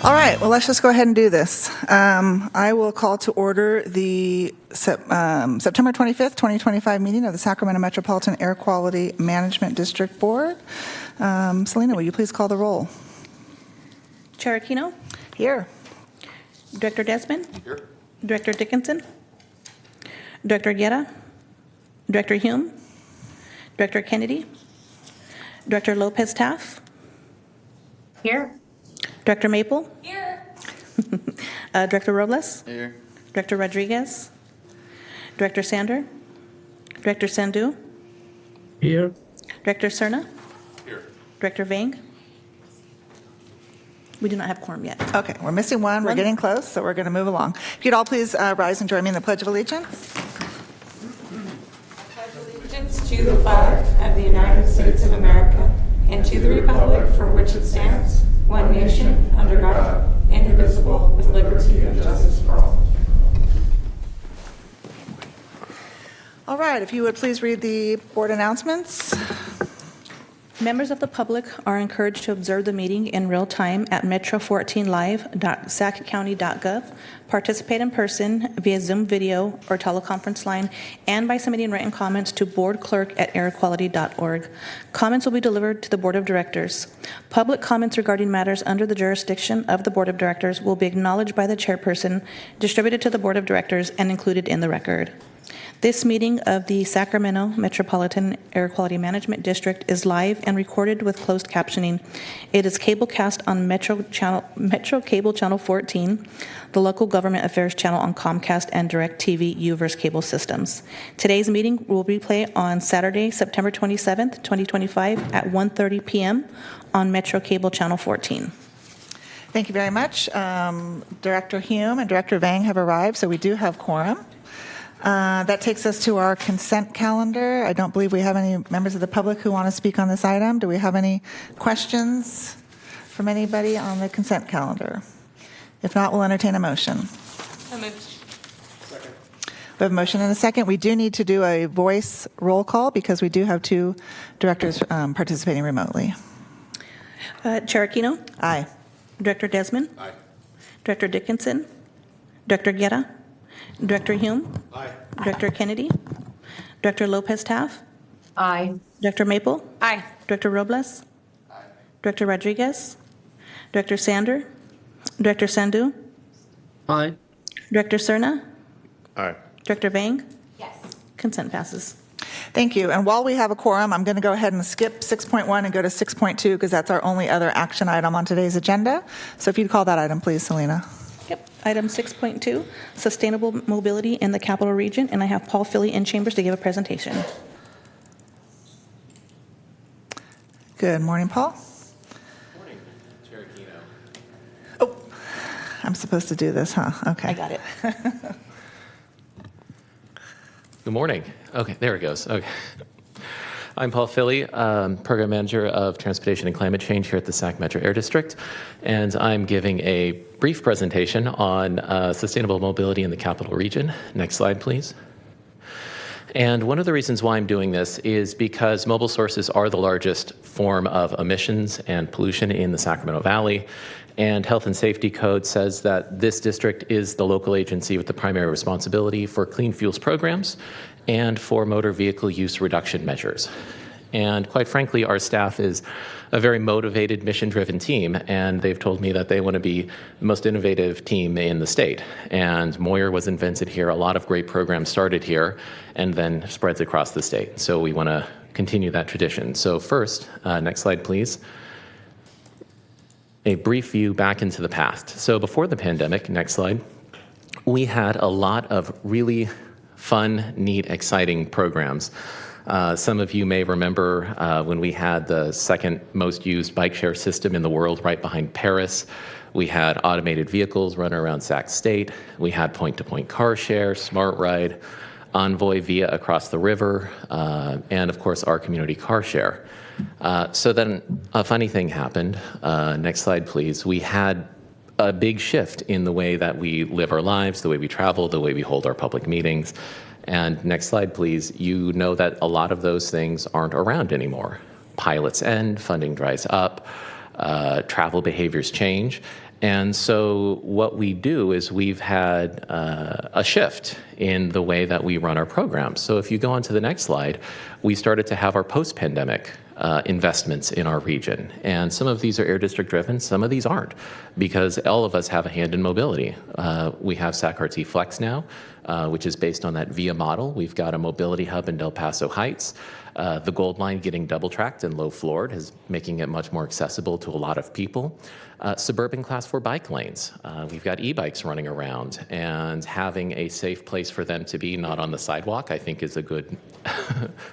All right, well, let's just go ahead and do this. I will call to order the September 25th, 2025 meeting of the Sacramento Metropolitan Air Quality Management District Board. Selena, will you please call the roll? Chair Aquino? Here. Director Desmond? Here. Director Dickinson? Director Guerra? Director Hume? Director Kennedy? Director Lopez-Taff? Here. Director Maple? Here. Director Robles? Here. Director Rodriguez? Director Sander? Director Sandu? Here. Director Cerna? Here. Director Vang? We do not have quorum yet. Okay, we're missing one. We're One. getting close, so we're going to move along. If you'd all please rise and join me in the Pledge of Allegiance. Pledge allegiance to the flag of the United States of America and to the republic for which it stands, one nation, under God, indivisible, with liberty and justice for all. All right, if you would please read the board announcements. Members of the public are encouraged to observe the meeting in real time at metro14live.saccounty.gov, participate in person via Zoom video or teleconference line, and by submitting written comments to boardclerk@airquality.org. Comments will be delivered to the Board of Directors. Public comments regarding matters under the jurisdiction of the Board of Directors will be acknowledged by the chairperson, distributed to the Board of Directors, and included in the record. This meeting of the Sacramento Metropolitan Air Quality Management District is live and recorded with closed captioning. It is cablecast on Metro Cable Channel 14, the local government affairs channel on Comcast and DirecTV U-verse cable systems. Today's meeting will replay on Saturday, September 27th, 2025 at 1:30 p.m. on Metro Cable Channel 14. Thank you very much. Director Hume and Director Vang have arrived, so we do have quorum. That takes us to our consent calendar. I don't believe we have any members of the public who want to speak on this item. Do we have any questions from anybody on the consent calendar? If not, we'll entertain a motion. So moved. Second. We have a motion and a second. We do need to do a voice roll call because we do have two directors participating remotely. Chair Aquino? Aye. Director Desmond? Aye. Director Dickinson? Director Guerra? Director Hume? Aye. Director Kennedy? Director Lopez-Taff? Aye. Director Maple? Aye. Director Robles? Aye. Director Rodriguez? Director Sander? Director Sandu? Aye. Director Cerna? Aye. Director Vang? Yes. Consent passes. Thank you. And while we have a quorum, I'm going to go ahead and skip 6.1 and go to 6.2 because that's our only other action item on today's agenda. So if you'd call that item, please, Selena. Yep. Item 6.2, Sustainable Mobility in the Capital Region, and I have Paul Philly in chambers to give a presentation. Good morning, Paul. Morning, Chair Aquino. Oh, I'm supposed to do this, huh? Okay. I got it. Good morning. Okay, there it goes. Okay. I'm Paul Philly, Program Manager of Transportation and Climate Change here at the Sac Metro Air District, and I'm giving a brief presentation on sustainable mobility in the capital region. Next slide, please. And one of the reasons why I'm doing this is because mobile sources are the largest form of emissions and pollution in the Sacramento Valley, and Health and Safety Code says that this district is the local agency with the primary responsibility for clean fuels programs and for motor vehicle use reduction measures. And quite frankly, our staff is a very motivated, mission-driven team, and they've told me that they want to be the most innovative team in the state. And Moyer was invented here. A lot of great programs started here and then spreads across the state. So we want to continue that tradition. So first, next slide, please. A brief view back into the past. So before the pandemic, next slide, we had a lot of really fun, neat, exciting programs. Some of you may remember when we had the second most used bike share system in the world right behind Paris. We had automated vehicles running around Sac State. We had point-to-point car share, Smart Ride, Envoy via across the river, and of course our community car share. So then a funny thing happened. Next slide, please. We had a big shift in the way that we live our lives, the way we travel, the way we hold our public meetings. And next slide, please. You know that a lot of those things aren't around anymore. Pilots end, funding dries up, travel behaviors change. And so what we do is we've had a shift in the way that we run our programs. So if you go on to the next slide, we started to have our post-pandemic investments in our region. And some of these are air district driven, some of these aren't, because all of us have a hand in mobility. We have SAC-RT Flex now, which is based on that VIA model. We've got a mobility hub in Del Paso Heights. The Gold Line getting double-tracked and low-floored is making it much more accessible to a lot of people. Suburban Class 4 bike lanes. We've got e-bikes running around, and having a safe place for them to be, not on the sidewalk, I think is a good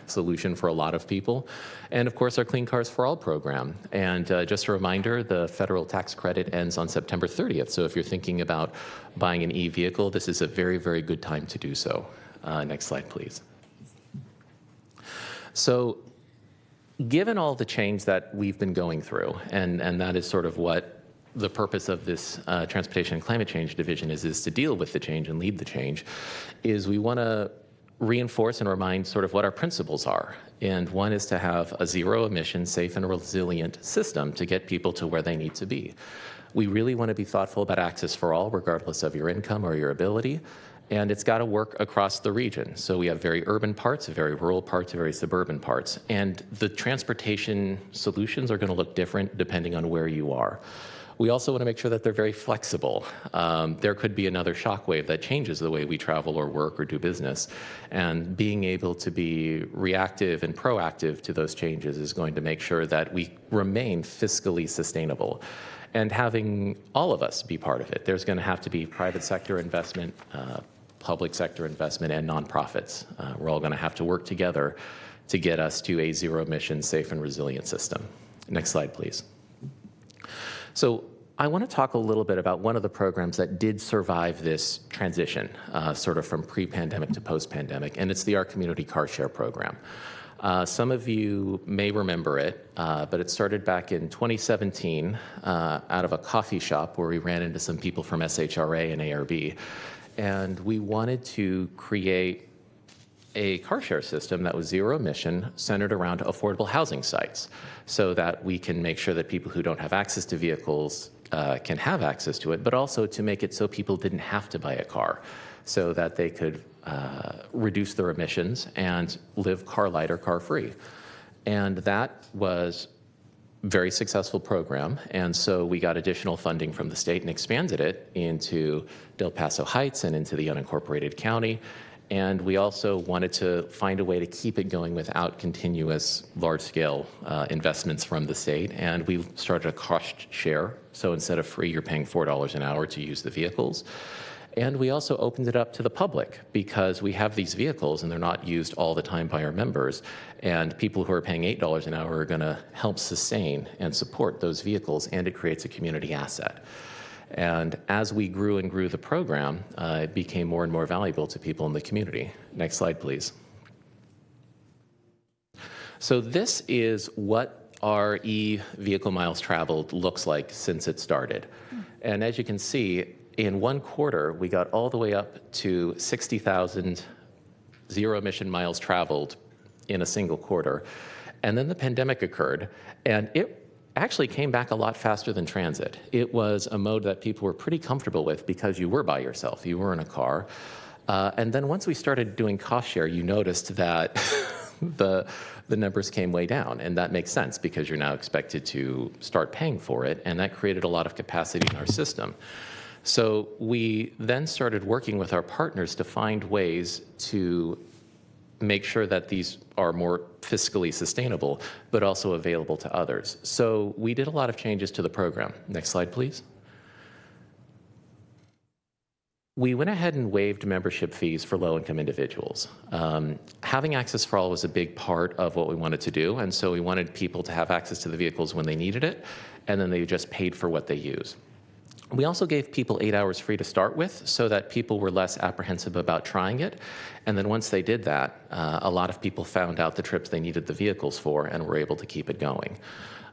solution for a lot of people. And of course, our Clean Cars for All program. And just a reminder, the federal tax credit ends on September 30th. So if you're thinking about buying an e-vehicle, this is a very, very good time to do so. Next slide, please. So given all the change that we've been going through, and that is sort of what the purpose of this Transportation and Climate Change Division is to deal with the change and lead the change, is we want to reinforce and remind sort of what our principles are. And one is to have a zero emission, safe and resilient system to get people to where they need to be. We really want to be thoughtful about access for all, regardless of your income or your ability. And it's got to work across the region. So we have very urban parts, very rural parts, very suburban parts. And the transportation solutions are going to look different depending on where you are. We also want to make sure that they're very flexible. There could be another shockwave that changes the way we travel or work or do business. And being able to be reactive and proactive to those changes is going to make sure that we remain fiscally sustainable. And having all of us be part of it. There's going to have to be private sector investment, public sector investment, and nonprofits. We're all going to have to work together to get us to a zero emission, safe and resilient system. Next slide, please. So I want to talk a little bit about one of the programs that did survive this transition, sort of from pre-pandemic to post-pandemic, and it's the Our Community Car Share program. Some of you may remember it, but it started back in 2017 out of a coffee shop where we ran into some people from SHRA and ARB. And we wanted to create a car share system that was zero emission, centered around affordable housing sites, so that we can make sure that people who don't have access to vehicles can have access to it, but also to make it so people didn't have to buy a car, so that they could reduce their emissions and live car light or car free. And that was a very successful program. And so we got additional funding from the state and expanded it into Del Paso Heights and into the unincorporated county. And we also wanted to find a way to keep it going without continuous large-scale investments from the state. And we started a cost share. So instead of free, you're paying $4 an hour to use the vehicles. And we also opened it up to the public, because we have these vehicles and they're not used all the time by our members. And people who are paying $8 an hour are going to help sustain and support those vehicles, and it creates a community asset. And as we grew and grew the program, it became more and more valuable to people in the community. Next slide, please. So this is what our e-vehicle miles traveled looks like since it started. And as you can see, in one quarter, we got all the way up to 60,000 zero-emission miles traveled in a single quarter. And then the pandemic occurred, and it actually came back a lot faster than transit. It was a mode that people were pretty comfortable with because you were by yourself, you were in a car. And then once we started doing cost share, you noticed that the numbers came way down. And that makes sense, because you're now expected to start paying for it, and that created a lot of capacity in our system. So we then started working with our partners to find ways to make sure that these are more fiscally sustainable, but also available to others. So we did a lot of changes to the program. Next slide, please. We went ahead and waived membership fees for low-income individuals. Having access for all was a big part of what we wanted to do, and so we wanted people to have access to the vehicles when they needed it, and then they just paid for what they use. We also gave people 8 hours free to start with, so that people were less apprehensive about trying it. And then once they did that, a lot of people found out the trips they needed the vehicles for and were able to keep it going.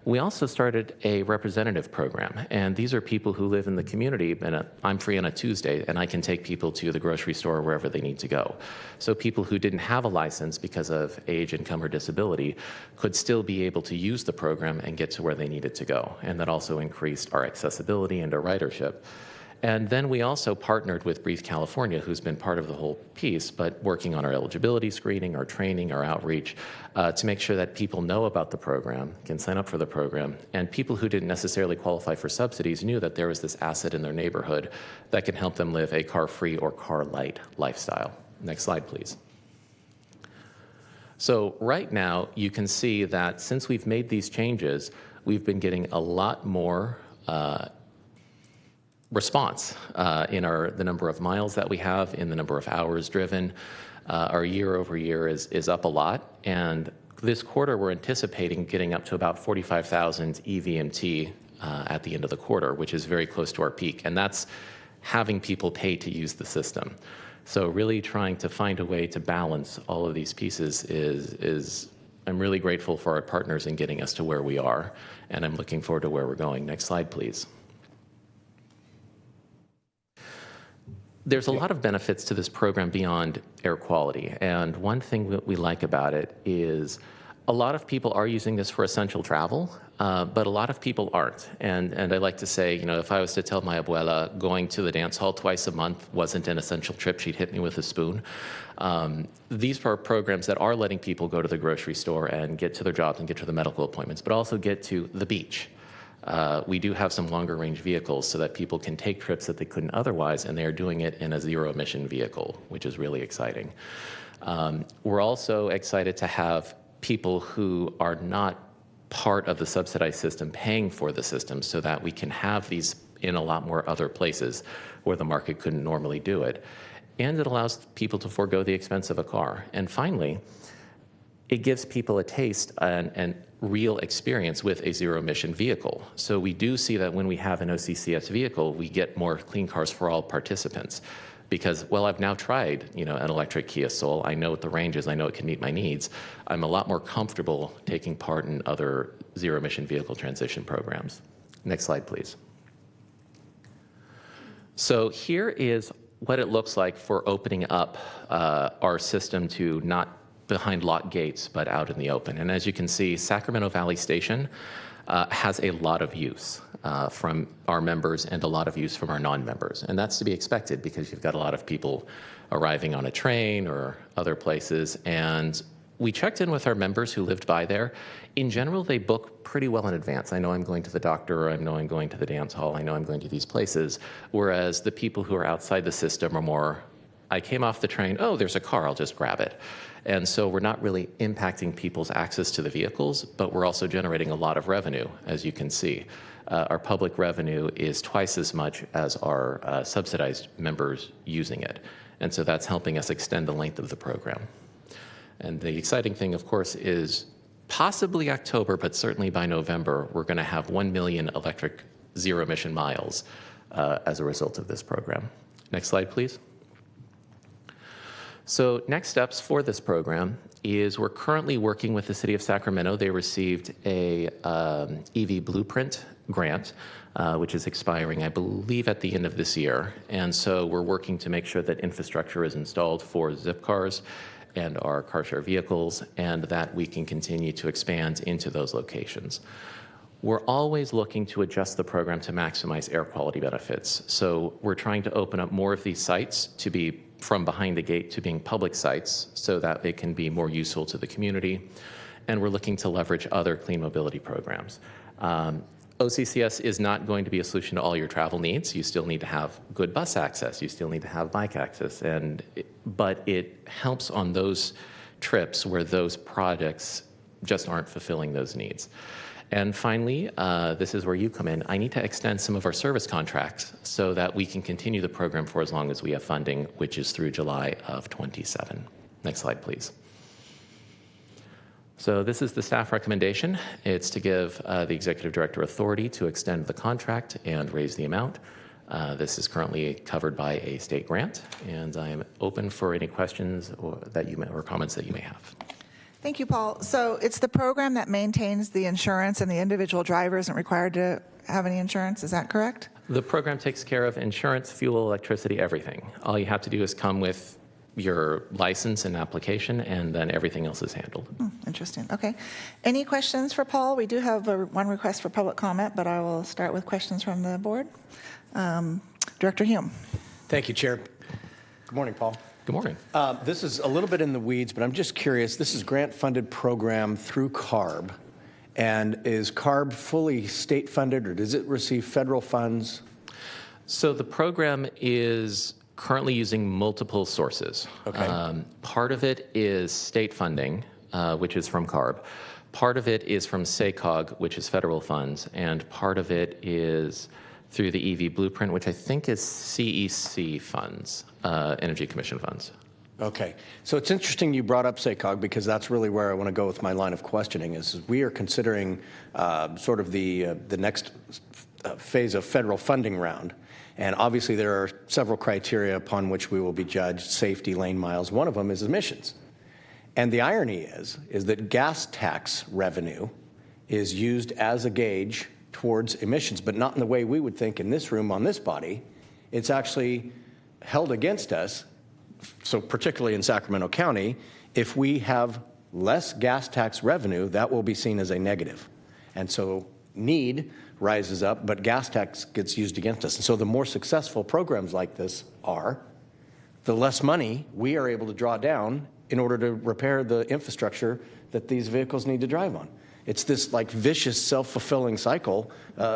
We also started a representative program, and these are people who live in the community, and I'm free on a Tuesday, and I can take people to the grocery store wherever they need to go. So people who didn't have a license because of age, income, or disability could still be able to use the program and get to where they needed to go, and that also increased our accessibility and our ridership. And then we also partnered with Breathe California, who's been part of the whole piece, but working on our eligibility screening, our training, our outreach, to make sure that people know about the program, can sign up for the program, and people who didn't necessarily qualify for subsidies knew that there was this asset in their neighborhood that can help them live a car-free or car-light lifestyle. Next slide, please. So right now, you can see that since we've made these changes, we've been getting a lot more response in the number of miles that we have, in the number of hours driven. Our year over year is up a lot, and this quarter we're anticipating getting up to about 45,000 EVMT at the end of the quarter, which is very close to our peak, and that's having people pay to use the system. So really trying to find a way to balance all of these pieces is I'm really grateful for our partners in getting us to where we are, and I'm looking forward to where we're going. Next slide, please. There's a lot of benefits to this program beyond air quality, and one thing that we like about it is a lot of people are using this for essential travel, but a lot of people aren't. And I like to say, you know, if I was to tell my abuela going to the dance hall twice a month wasn't an essential trip, she'd hit me with a spoon. These are programs that are letting people go to the grocery store and get to their jobs and get to the medical appointments, but also get to the beach. We do have some longer range vehicles so that people can take trips that they couldn't otherwise, and they are doing it in a zero emission vehicle, which is really exciting. We're also excited to have people who are not part of the subsidized system paying for the system so that we can have these in a lot more other places where the market couldn't normally do it. And it allows people to forego the expense of a car. And finally, it gives people a taste and real experience with a zero-emission vehicle. So we do see that when we have an OCCS vehicle, we get more clean cars for all participants. Because, well, I've now tried, you know, an electric Kia Soul. I know what the range is. I know it can meet my needs. I'm a lot more comfortable taking part in other zero-emission vehicle transition programs. Next slide, please. So here is what it looks like for opening up our system to not behind locked gates, but out in the open. And as you can see, Sacramento Valley Station has a lot of use from our members and a lot of use from our non-members. And that's to be expected because you've got a lot of people arriving on a train or other places. And we checked in with our members who lived by there. In general, they book pretty well in advance. I know I'm going to the doctor, or I know I'm going to the dance hall, I know I'm going to these places. Whereas the people who are outside the system are more, I came off the train, oh, there's a car, I'll just grab it. And so we're not really impacting people's access to the vehicles, but we're also generating a lot of revenue, as you can see. Our public revenue is twice as much as our subsidized members using it. And so that's helping us extend the length of the program. And the exciting thing, of course, is possibly October, but certainly by November, we're going to have 1 million electric zero-emission miles as a result of this program. Next slide, please. So next steps for this program is we're currently working with the City of Sacramento. They received a EV Blueprint grant, which is expiring, I believe, at the end of this year. And so we're working to make sure that infrastructure is installed for Zip cars and our car share vehicles, and that we can continue to expand into those locations. We're always looking to adjust the program to maximize air quality benefits. So we're trying to open up more of these sites to be from behind the gate to being public sites so that it can be more useful to the community. And we're looking to leverage other clean mobility programs. OCCS is not going to be a solution to all your travel needs. You still need to have good bus access. You still need to have bike access. But it helps on those trips where those projects just aren't fulfilling those needs. And finally, this is where you come in. I need to extend some of our service contracts so that we can continue the program for as long as we have funding, which is through July of 27. Next slide, please. So this is the staff recommendation. It's to give the executive director authority to extend the contract and raise the amount. This is currently covered by a state grant, and I am open for any questions or comments that you may have. Thank you, Paul. So it's the program that maintains the insurance, and the individual driver isn't required to have any insurance. Is that correct? The program takes care of insurance, fuel, electricity, everything. All you have to do is come with your license and application, and then everything else is handled. Interesting. Okay. Any questions for Paul? We do have one request for public comment, but I will start with questions from the board. Director Hume. Thank you, Chair. Good morning, Paul. Good morning. This is a little bit in the weeds, but I'm just curious. This is grant-funded program through CARB. And is CARB fully state-funded, or does it receive federal funds? So the program is currently using multiple sources. Okay. Part of it is state funding, which is from CARB. Part of it is from SACOG, which is federal funds, and part of it is through the EV Blueprint, which I think is CEC funds, Energy Commission funds. Okay. So it's interesting you brought up SACOG, because that's really where I want to go with my line of questioning, is we are considering sort of the next phase of federal funding round. And obviously there are several criteria upon which we will be judged: safety, lane miles. One of them is emissions. And the irony is that gas tax revenue is used as a gauge towards emissions, but not in the way we would think in this room on this body. It's actually held against us. So particularly in Sacramento County, if we have less gas tax revenue, that will be seen as a negative. And so need rises up, but gas tax gets used against us. And so the more successful programs like this are, the less money we are able to draw down in order to repair the infrastructure that these vehicles need to drive on. It's this like vicious self-fulfilling cycle,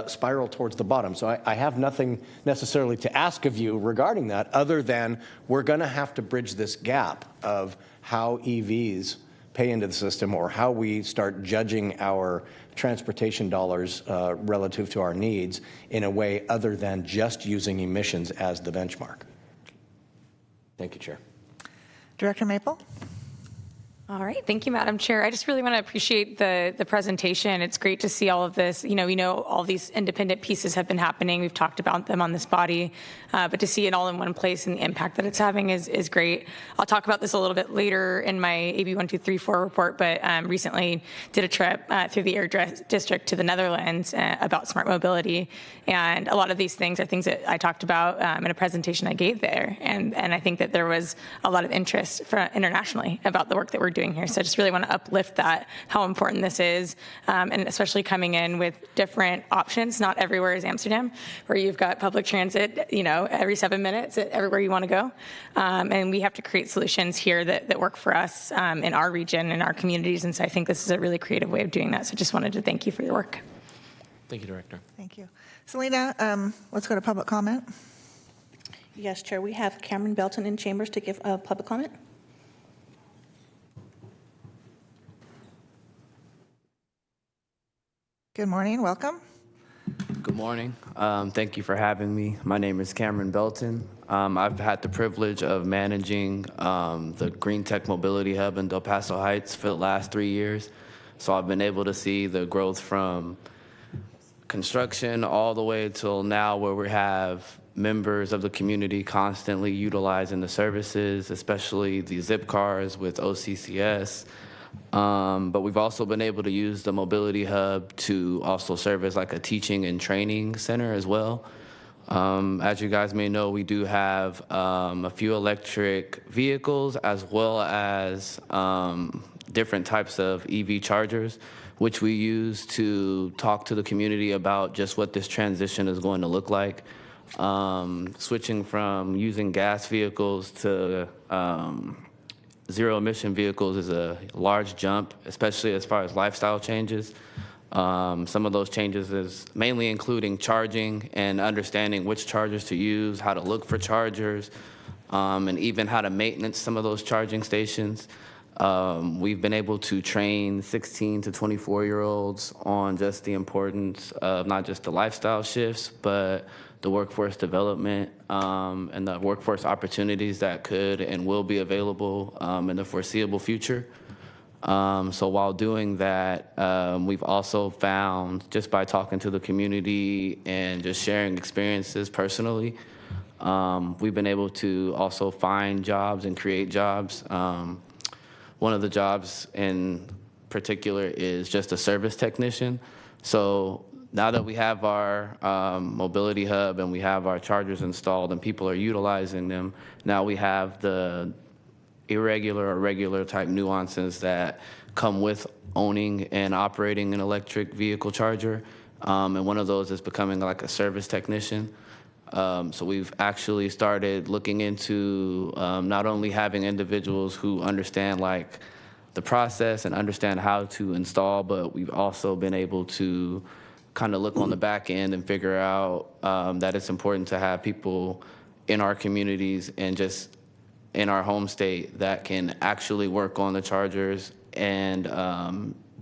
spiral towards the bottom. So I have nothing necessarily to ask of you regarding that, other than we're going to have to bridge this gap of how EVs pay into the system, or how we start judging our transportation dollars relative to our needs in a way other than just using emissions as the benchmark. Thank you, Chair. Director Maple. All right. Thank you, Madam Chair. I just really want to appreciate the presentation. It's great to see all of this. We know all these independent pieces have been happening. We've talked about them on this body, but to see it all in one place and the impact that it's having is great. I'll talk about this a little bit later in my AB 1234 report, but recently did a trip through the Air District to the Netherlands about smart mobility. And a lot of these things are things that I talked about in a presentation I gave there. And I think that there was a lot of interest internationally about the work that we're doing here. So I just really want to uplift that, how important this is, and especially coming in with different options. Not everywhere is Amsterdam, where you've got public transit, every 7 minutes everywhere you want to go. And we have to create solutions here that work for us in our region, in our communities. And so I think this is a really creative way of doing that. So just wanted to thank you for your work. Thank you, Director. Thank you. Selena, let's go to public comment. Yes, Chair. We have Cameron Belton in chambers to give a public comment. Good morning. Welcome. Good morning. Thank you for having me. My name is Cameron Belton. I've had the privilege of managing the Green Tech Mobility Hub in Del Paso Heights for the last 3 years. So I've been able to see the growth from construction all the way till now, where we have members of the community constantly utilizing the services, especially the zip cars with OCCS. But we've also been able to use the Mobility Hub to also serve as like a teaching and training center as well. As you guys may know, we do have a few electric vehicles, as well as different types of EV chargers, which we use to talk to the community about just what this transition is going to look like. Switching from using gas vehicles to zero-emission vehicles is a large jump, especially as far as lifestyle changes. Some of those changes is mainly including charging and understanding which chargers to use, how to look for chargers, and even how to maintenance some of those charging stations. We've been able to train 16 to 24-year-olds on just the importance of not just the lifestyle shifts, but the workforce development and the workforce opportunities that could and will be available in the foreseeable future. So while doing that, we've also found, just by talking to the community and just sharing experiences personally, we've been able to also find jobs and create jobs. one of the jobs in particular is just a service technician. So now that we have our mobility hub and we have our chargers installed and people are utilizing them, now we have the irregular or regular type nuances that come with owning and operating an electric vehicle charger. And one of those is becoming like a service technician. So we've actually started looking into not only having individuals who understand like the process and understand how to install, but we've also been able to kind of look on the back end and figure out that it's important to have people in our communities and just in our home state that can actually work on the chargers and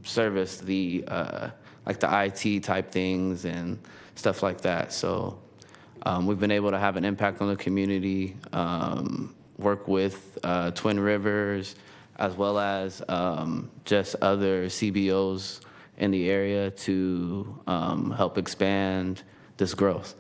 service the like the IT type things and stuff like that. So we've been able to have an impact on the community, work with Twin Rivers, as well as just other CBOs in the area to help expand this growth.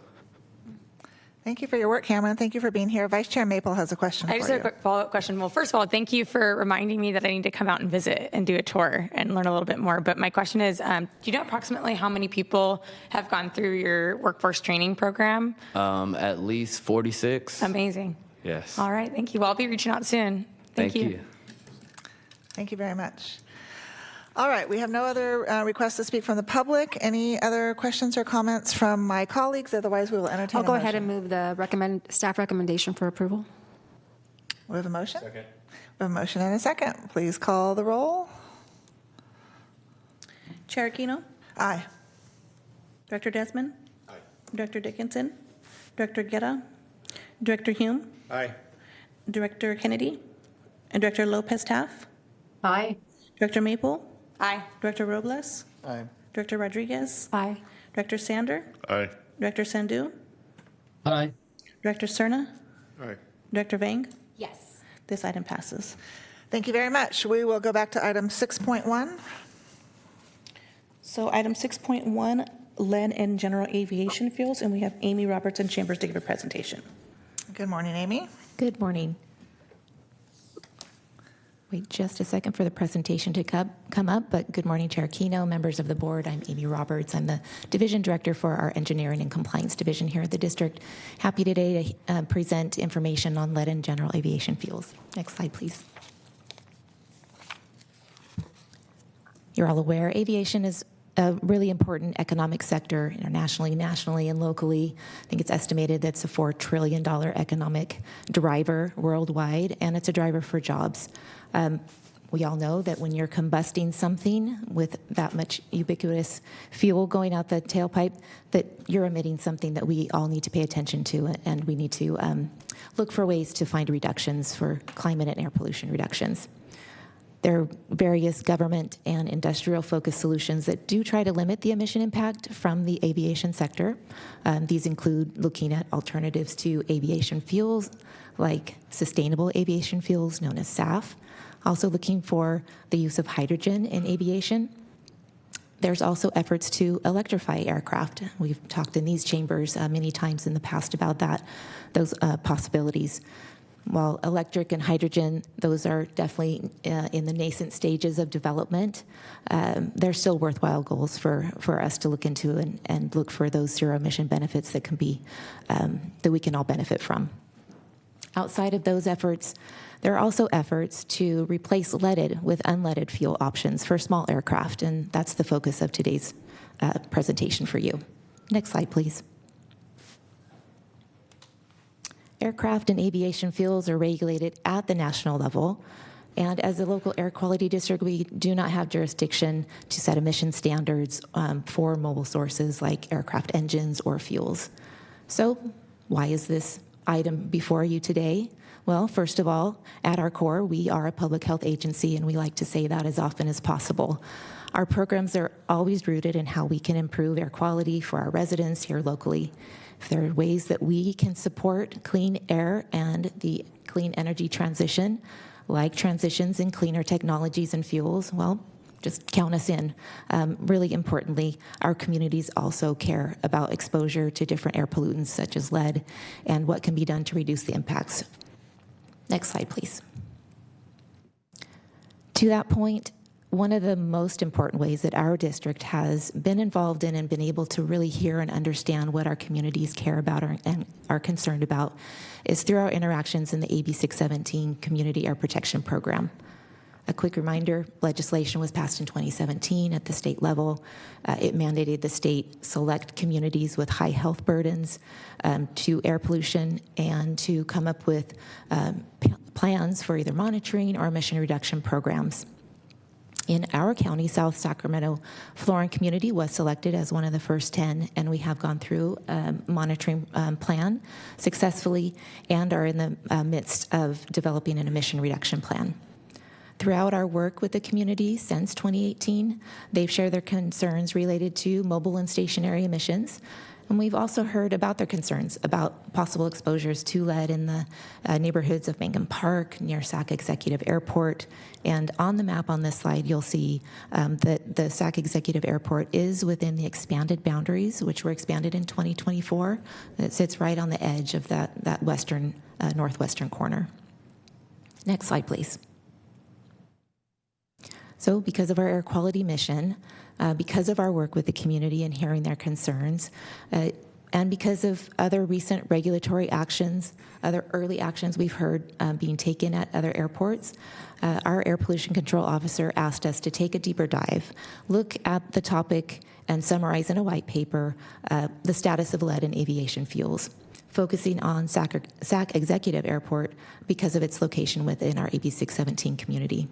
Thank you for your work, Cameron. Thank you for being here. Vice Chair Maple has a question I just for have a you. quick follow-up question. Well, first of all, thank you for reminding me that I need to come out and visit and do a tour and learn a little bit more. But my question is, do you know approximately how many people have gone through your workforce training program? At least 46. Amazing. Yes. All right, thank you. Well, I'll be reaching out soon. Thank you. Thank you very much. All right, we have no other requests to speak from the public. Any other questions or comments from my colleagues? Otherwise, we will entertain I'll a go ahead motion. and move the staff recommendation for approval. We have a motion? Second. We have a motion and a second. Please call the roll. Chair Aquino, Aye. Director Desmond, Aye. Director Dickinson, Director Guerra, Director Hume, Aye. Director Kennedy, and Director Lopez Taff, Aye. Director Maple, Aye. Director Robles, Aye. Director Rodriguez, Aye. Director Sander, Aye. Director Sandu, Aye. Director Cerna, Aye. Director Vang. Yes. This item passes. Thank you very much. We will go back to item 6.1. So item 6.1, lead and general aviation fuels, and we have Amy Robertson Chambers to give a presentation. Good morning, Amy. Good morning. Wait just a second for the presentation to come up, but good morning, Chair Aquino, members of the board. I'm Amy Roberts. I'm the Division Director for our Engineering and Compliance Division here at the district. Happy today to present information on lead and general aviation fuels. Next slide, please. You're all aware aviation is a really important economic sector internationally, nationally, and locally. I think it's estimated that it's a $4 trillion economic driver worldwide, and it's a driver for jobs. We all know that when you're combusting something with that much ubiquitous fuel going out the tailpipe, that you're emitting something that we all need to pay attention to, and we need to look for ways to find reductions for climate and air pollution reductions. There are various government and industrial-focused solutions that do try to limit the emission impact from the aviation sector. These include looking at alternatives to aviation fuels, like sustainable aviation fuels known as SAF, also looking for the use of hydrogen in aviation. There's also efforts to electrify aircraft. We've talked in these chambers many times in the past about that, those possibilities. While electric and hydrogen, those are definitely in the nascent stages of development, they're still worthwhile goals for us to look into and look for those zero emission benefits that can be that we can all benefit from. Outside of those efforts, there are also efforts to replace leaded with unleaded fuel options for small aircraft, and that's the focus of today's presentation for you. Next slide, please. Aircraft and aviation fuels are regulated at the national level, and as a local air quality district, we do not have jurisdiction to set emission standards for mobile sources like aircraft engines or fuels. So why is this item before you today? Well, first of all, at our core, we are a public health agency, and we like to say that as often as possible. Our programs are always rooted in how we can improve air quality for our residents here locally. If there are ways that we can support clean air and the clean energy transition, like transitions in cleaner technologies and fuels, well, just count us in. Really importantly, our communities also care about exposure to different air pollutants such as lead and what can be done to reduce the impacts. Next slide, please. To that point, one of the most important ways that our district has been involved in and been able to really hear and understand what our communities care about and are concerned about is through our interactions in the AB 617 Community Air Protection Program. A quick reminder, legislation was passed in 2017 at the state level. It mandated the state select communities with high health burdens to air pollution and to come up with plans for either monitoring or emission reduction programs. In our county, South Sacramento, Florin Community was selected as one of the first 10, and we have gone through a monitoring plan successfully and are in the midst of developing an emission reduction plan. Throughout our work with the community since 2018, they've shared their concerns related to mobile and stationary emissions. And we've also heard about their concerns about possible exposures to lead in the neighborhoods of Mangum Park, near Sac Executive Airport. And on the map on this slide, you'll see that the Sac Executive Airport is within the expanded boundaries, which were expanded in 2024. It sits right on the edge of that western, northwestern corner. Next slide, please. So because of our air quality mission, because of our work with the community and hearing their concerns, and because of other recent regulatory actions, other early actions we've heard being taken at other airports, our air pollution control officer asked us to take a deeper dive, look at the topic, and summarize in a white paper the status of lead in aviation fuels, focusing on Sac Executive Airport because of its location within our AB 617 community.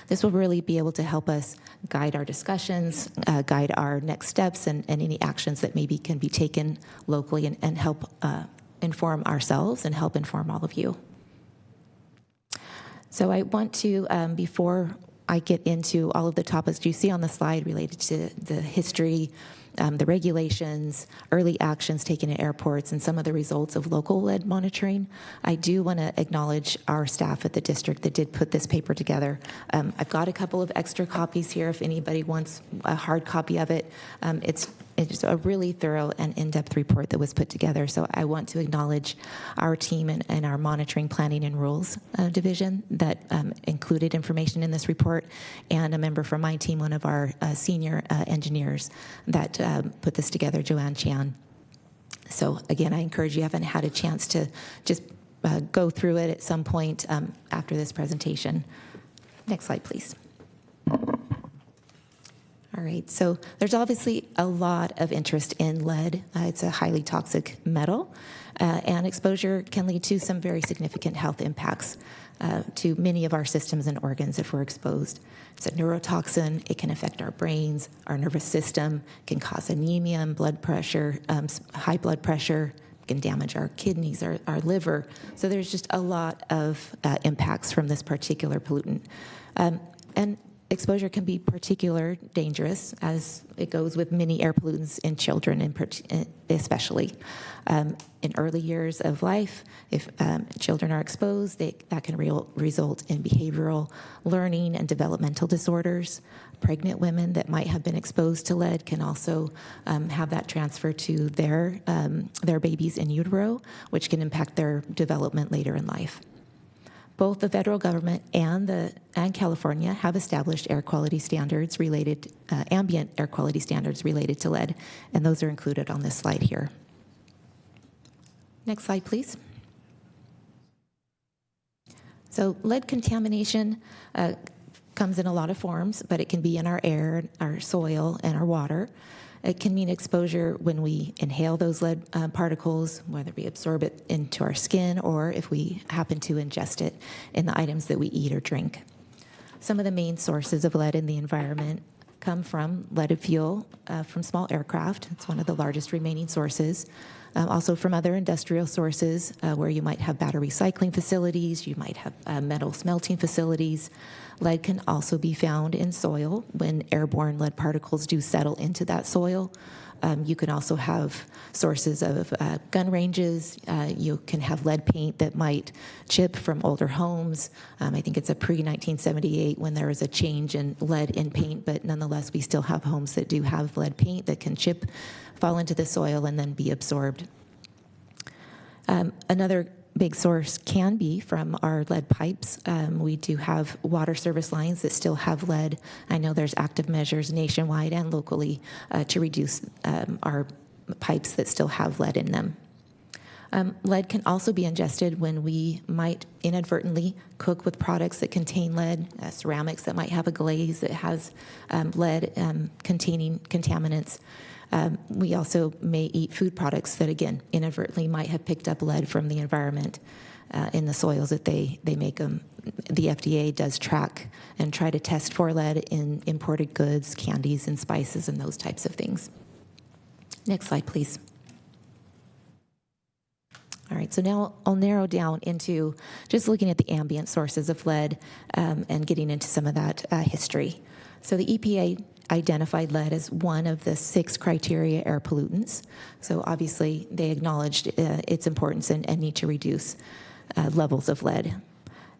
This will really be able to help us guide our discussions, guide our next steps, and any actions that maybe can be taken locally and help inform ourselves and help inform all of you. So I want to, before I get into all of the topics you see on the slide related to the history, the regulations, early actions taken at airports, and some of the results of local lead monitoring, I do want to acknowledge our staff at the district that did put this paper together. I've got a couple of extra copies here if anybody wants a hard copy of it. It's a really thorough and in-depth report that was put together, so I want to acknowledge our team and our monitoring, planning, and rules division that included information in this report, and a member from my team, one of our senior engineers that put this together, Joanne Chan. So again, I encourage you, haven't had a chance to just go through it at some point after this presentation. Next slide, please. All right, so there's obviously a lot of interest in lead. It's a highly toxic metal, and exposure can lead to some very significant health impacts to many of our systems and organs if we're exposed. It's a neurotoxin. It can affect our brains, our nervous system, can cause anemia and blood pressure, high blood pressure, can damage our kidneys, our liver. So there's just a lot of impacts from this particular pollutant. And exposure can be particularly dangerous, as it goes with many air pollutants in children, especially. In early years of life, if children are exposed, that can result in behavioral, learning, and developmental disorders. Pregnant women that might have been exposed to lead can also have that transfer to their babies in utero, which can impact their development later in life. Both the federal government and California have established air quality standards related, ambient air quality standards related to lead, and those are included on this slide here. Next slide, please. So lead contamination comes in a lot of forms, but it can be in our air, our soil, and our water. It can mean exposure when we inhale those lead particles, whether we absorb it into our skin or if we happen to ingest it in the items that we eat or drink. Some of the main sources of lead in the environment come from leaded fuel from small aircraft. It's one of the largest remaining sources. Also from other industrial sources where you might have battery recycling facilities, you might have metal smelting facilities. Lead can also be found in soil when airborne lead particles do settle into that soil. You can also have sources of gun ranges. You can have lead paint that might chip from older homes. I think it's a pre-1978 when there was a change in lead in paint, but nonetheless, we still have homes that do have lead paint that can chip, fall into the soil, and then be absorbed. Another big source can be from our lead pipes. We do have water service lines that still have lead. I know there's active measures nationwide and locally to reduce our pipes that still have lead in them. Lead can also be ingested when we might inadvertently cook with products that contain lead, ceramics that might have a glaze that has lead containing contaminants. We also may eat food products that, again, inadvertently might have picked up lead from the environment in the soils that they make them. The FDA does track and try to test for lead in imported goods, candies, and spices, and those types of things. Next slide, please. All right, so now I'll narrow down into just looking at the ambient sources of lead and getting into some of that history. So the EPA identified lead as one of the 6 criteria air pollutants. So obviously they acknowledged its importance and need to reduce levels of lead.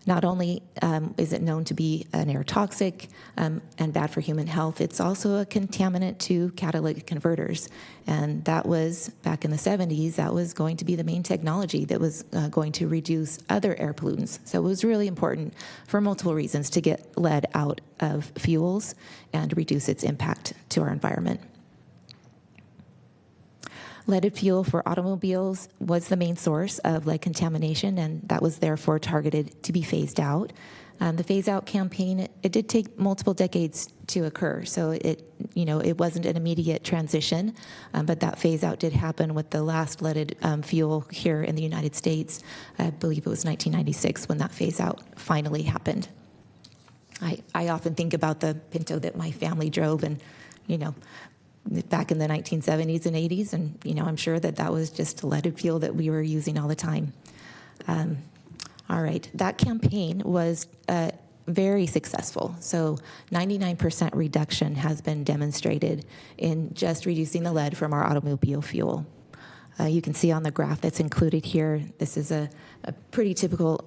Not only is it known to be an air toxic and bad for human health, it's also a contaminant to catalytic converters. And that was, back in the 70s, that was going to be the main technology that was going to reduce other air pollutants. So it was really important for multiple reasons to get lead out of fuels and reduce its impact to our environment. Leaded fuel for automobiles was the main source of lead contamination, and that was therefore targeted to be phased out. The phase-out campaign, it did take multiple decades to occur, so it wasn't an immediate transition, but that phase-out did happen with the last leaded fuel here in the United States. I believe it was 1996 when that phase-out finally happened. I often think about the Pinto that my family drove, and back in the 1970s and 80s, and I'm sure that was just leaded fuel that we were using all the time. All right, that campaign was very successful. So 99% reduction has been demonstrated in just reducing the lead from our automobile fuel. You can see on the graph that's included here, this is a pretty typical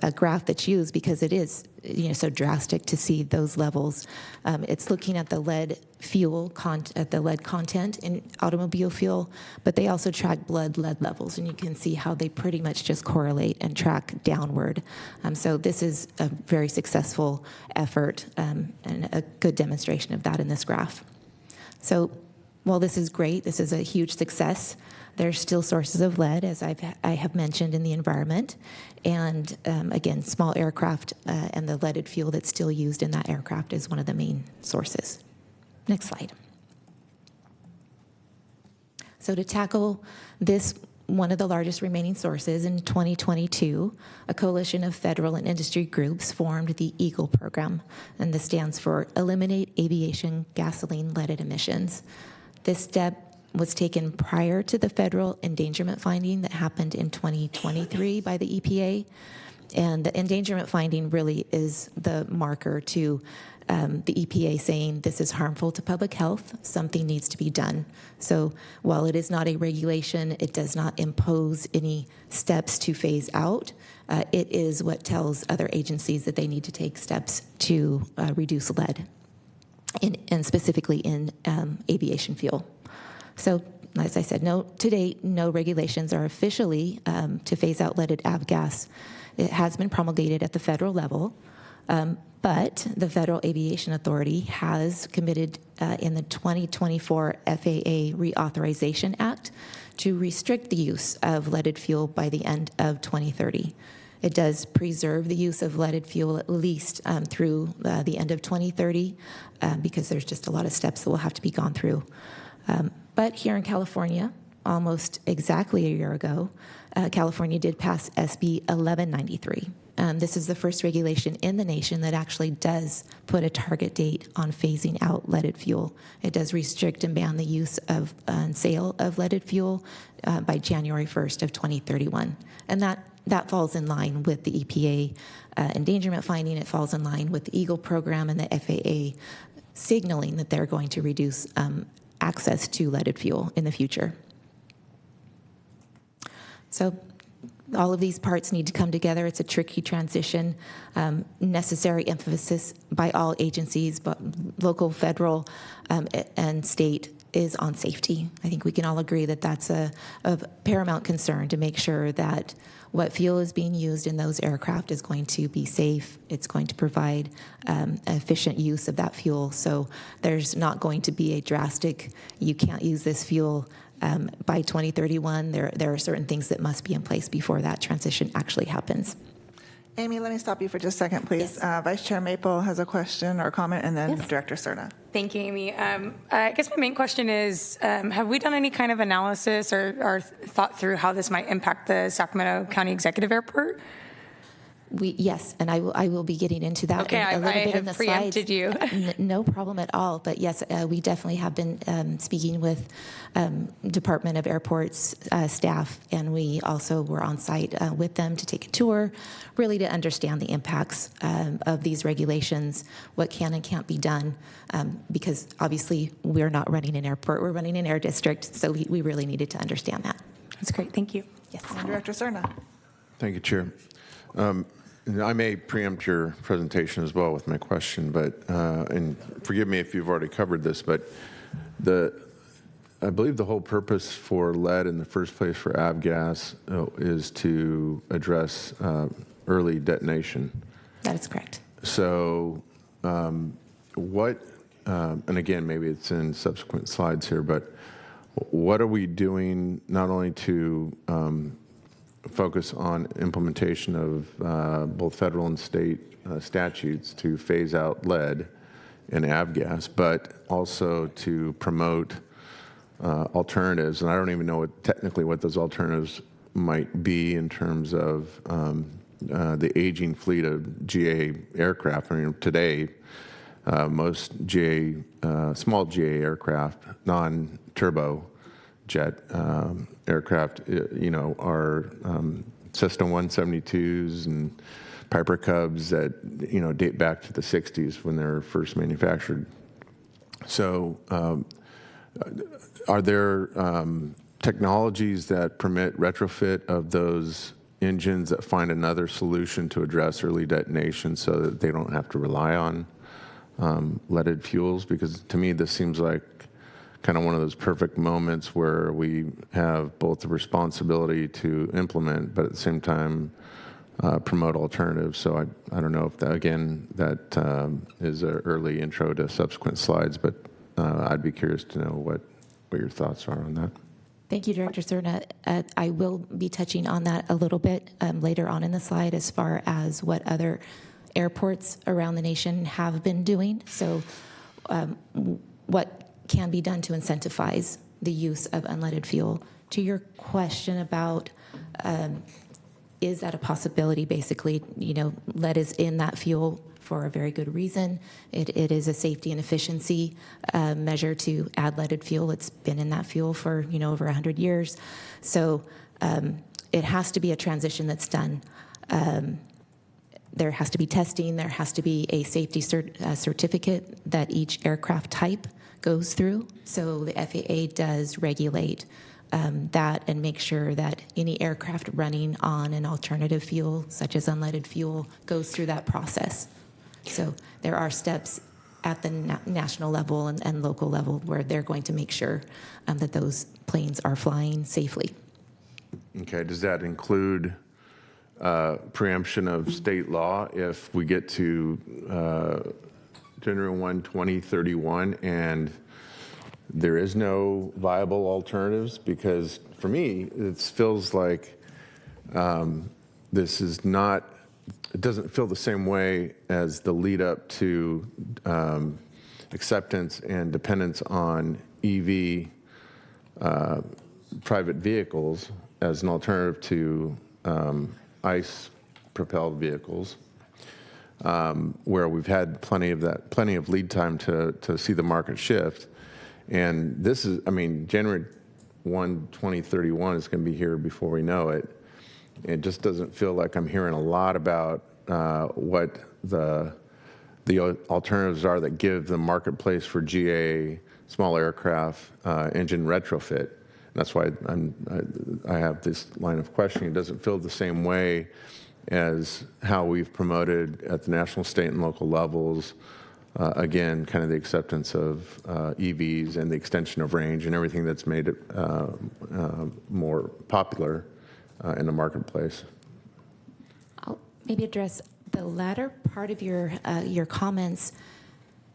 a graph that's used because it is so drastic to see those levels. It's looking at the lead fuel at the lead content in automobile fuel, but they also track blood lead levels, and you can see how they pretty much just correlate and track downward. So this is a very successful effort and a good demonstration of that in this graph. So while this is great, this is a huge success, there's still sources of lead, as I have mentioned, in the environment. And again, small aircraft and the leaded fuel that's still used in that aircraft is one of the main sources. Next slide. So to tackle this, one of the largest remaining sources, in 2022, a coalition of federal and industry groups formed the EAGLE program, and this stands for Eliminate Aviation Gasoline Leaded Emissions. This step was taken prior to the federal endangerment finding that happened in 2023 by the EPA. And the endangerment finding really is the marker to the EPA saying this is harmful to public health, something needs to be done. So while it is not a regulation, it does not impose any steps to phase out. It is what tells other agencies that they need to take steps to reduce lead, and specifically in aviation fuel. So, as I said, to date, no regulations are officially to phase out leaded avgas. It has been promulgated at the federal level, but the Federal Aviation Authority has committed in the 2024 FAA Reauthorization Act to restrict the use of leaded fuel by the end of 2030. It does preserve the use of leaded fuel at least through the end of 2030 because there's just a lot of steps that will have to be gone through. But here in California, almost exactly a year ago, California did pass SB 1193. This is the first regulation in the nation that actually does put a target date on phasing out leaded fuel. It does restrict and ban the use of and sale of leaded fuel by January 1st of 2031. And that falls in line with the EPA endangerment finding. It falls in line with the EAGLE program and the FAA signaling that they're going to reduce access to leaded fuel in the future. So all of these parts need to come together. It's a tricky transition, necessary emphasis by all agencies, but local, federal, and state is on safety. I think we can all agree that that's of paramount concern to make sure that what fuel is being used in those aircraft is going to be safe. It's going to provide efficient use of that fuel. So there's not going to be a drastic, you can't use this fuel by 2031. There are certain things that must be in place before that transition actually happens. Amy, let me stop you for just a second, please. Yes. Vice Chair Maple has a question or comment, and then Yes. Director Cerna. Thank you, Amy. I guess my main question is, have we done any kind of analysis or thought through how this might impact the Sacramento County Executive Airport? Yes, and I will be getting into that Okay, a little I bit in have the preempted slides. you. No problem at all. But yes, we definitely have been speaking with Department of Airports staff, and we also were on site with them to take a tour, really to understand the impacts of these regulations, what can and can't be done, because obviously we're not running an airport, we're running an air district, so we really needed to understand that. That's great. Thank you. Yes. And Director Cerna. Thank you, Chair. I may preempt your presentation as well with my question, but and forgive me if you've already covered this, but I believe the whole purpose for lead in the first place for avgas is to address early detonation. That is correct. So what, and again, maybe it's in subsequent slides here, but what are we doing not only to focus on implementation of both federal and state statutes to phase out lead in avgas, but also to promote alternatives? And I don't even know technically what those alternatives might be in terms of the aging fleet of GA aircraft. I mean, today, most small GA aircraft, non-turbo jet aircraft, are Cessna 172s and Piper Cubs that, date back to the 60s when they were first manufactured. So are there technologies that permit retrofit of those engines that find another solution to address early detonation so that they don't have to rely on leaded fuels? Because to me, this seems like kind of one of those perfect moments where we have both the responsibility to implement, but at the same time promote alternatives. So I don't know if that, again, that is an early intro to subsequent slides, but I'd be curious to know what your thoughts are on that. Thank you, Director Cerna. I will be touching on that a little bit later on in the slide as far as what other airports around the nation have been doing. So what can be done to incentivize the use of unleaded fuel. To your question about is that a possibility, basically, lead is in that fuel for a very good reason. It is a safety and efficiency measure to add leaded fuel. It's been in that fuel for over 100 years. So it has to be a transition that's done. There has to be testing. There has to be a safety certificate that each aircraft type goes through. So the FAA does regulate that and make sure that any aircraft running on an alternative fuel, such as unleaded fuel, goes through that process. So there are steps at the national level and local level where they're going to make sure that those planes are flying safely. Okay, does that include preemption of state law if we get to January 1, 2031 and there is no viable alternatives? Because for me, it feels like this is not, it doesn't feel the same way as the lead up to acceptance and dependence on EV private vehicles as an alternative to ICE propelled vehicles, where we've had plenty of lead time to see the market shift. And this is, January 1, 2031 is going to be here before we know it. It just doesn't feel like I'm hearing a lot about what the alternatives are that give the marketplace for GA small aircraft engine retrofit. That's why I have this line of questioning. It doesn't feel the same way as how we've promoted at the national, state, and local levels again, kind of the acceptance of EVs and the extension of range and everything that's made it more popular in the marketplace. I'll maybe address the latter part of your comments,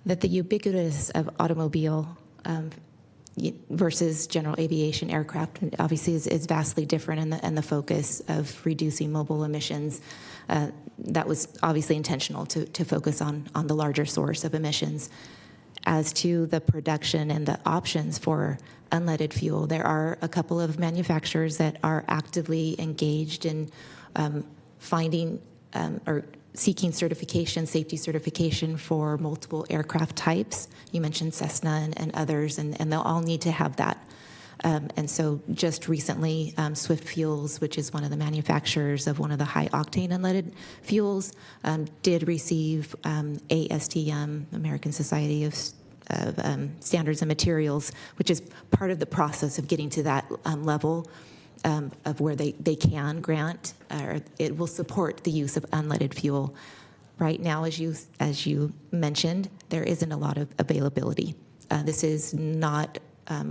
that the ubiquitous of automobile versus general aviation aircraft obviously is vastly different, and the focus of reducing mobile emissions, that was obviously intentional to focus on the larger source of emissions. As to the production and the options for unleaded fuel, there are a couple of manufacturers that are actively engaged in finding or seeking certification, safety certification for multiple aircraft types. You mentioned Cessna and others, and they'll all need to have that. And so just recently, Swift Fuels, which is one of the manufacturers of one of the high-octane unleaded fuels, did receive ASTM, American Society of Standards and Materials, which is part of the process of getting to that level of where they can grant, or it will support the use of unleaded fuel. Right now, as you mentioned, there isn't a lot of availability. This is not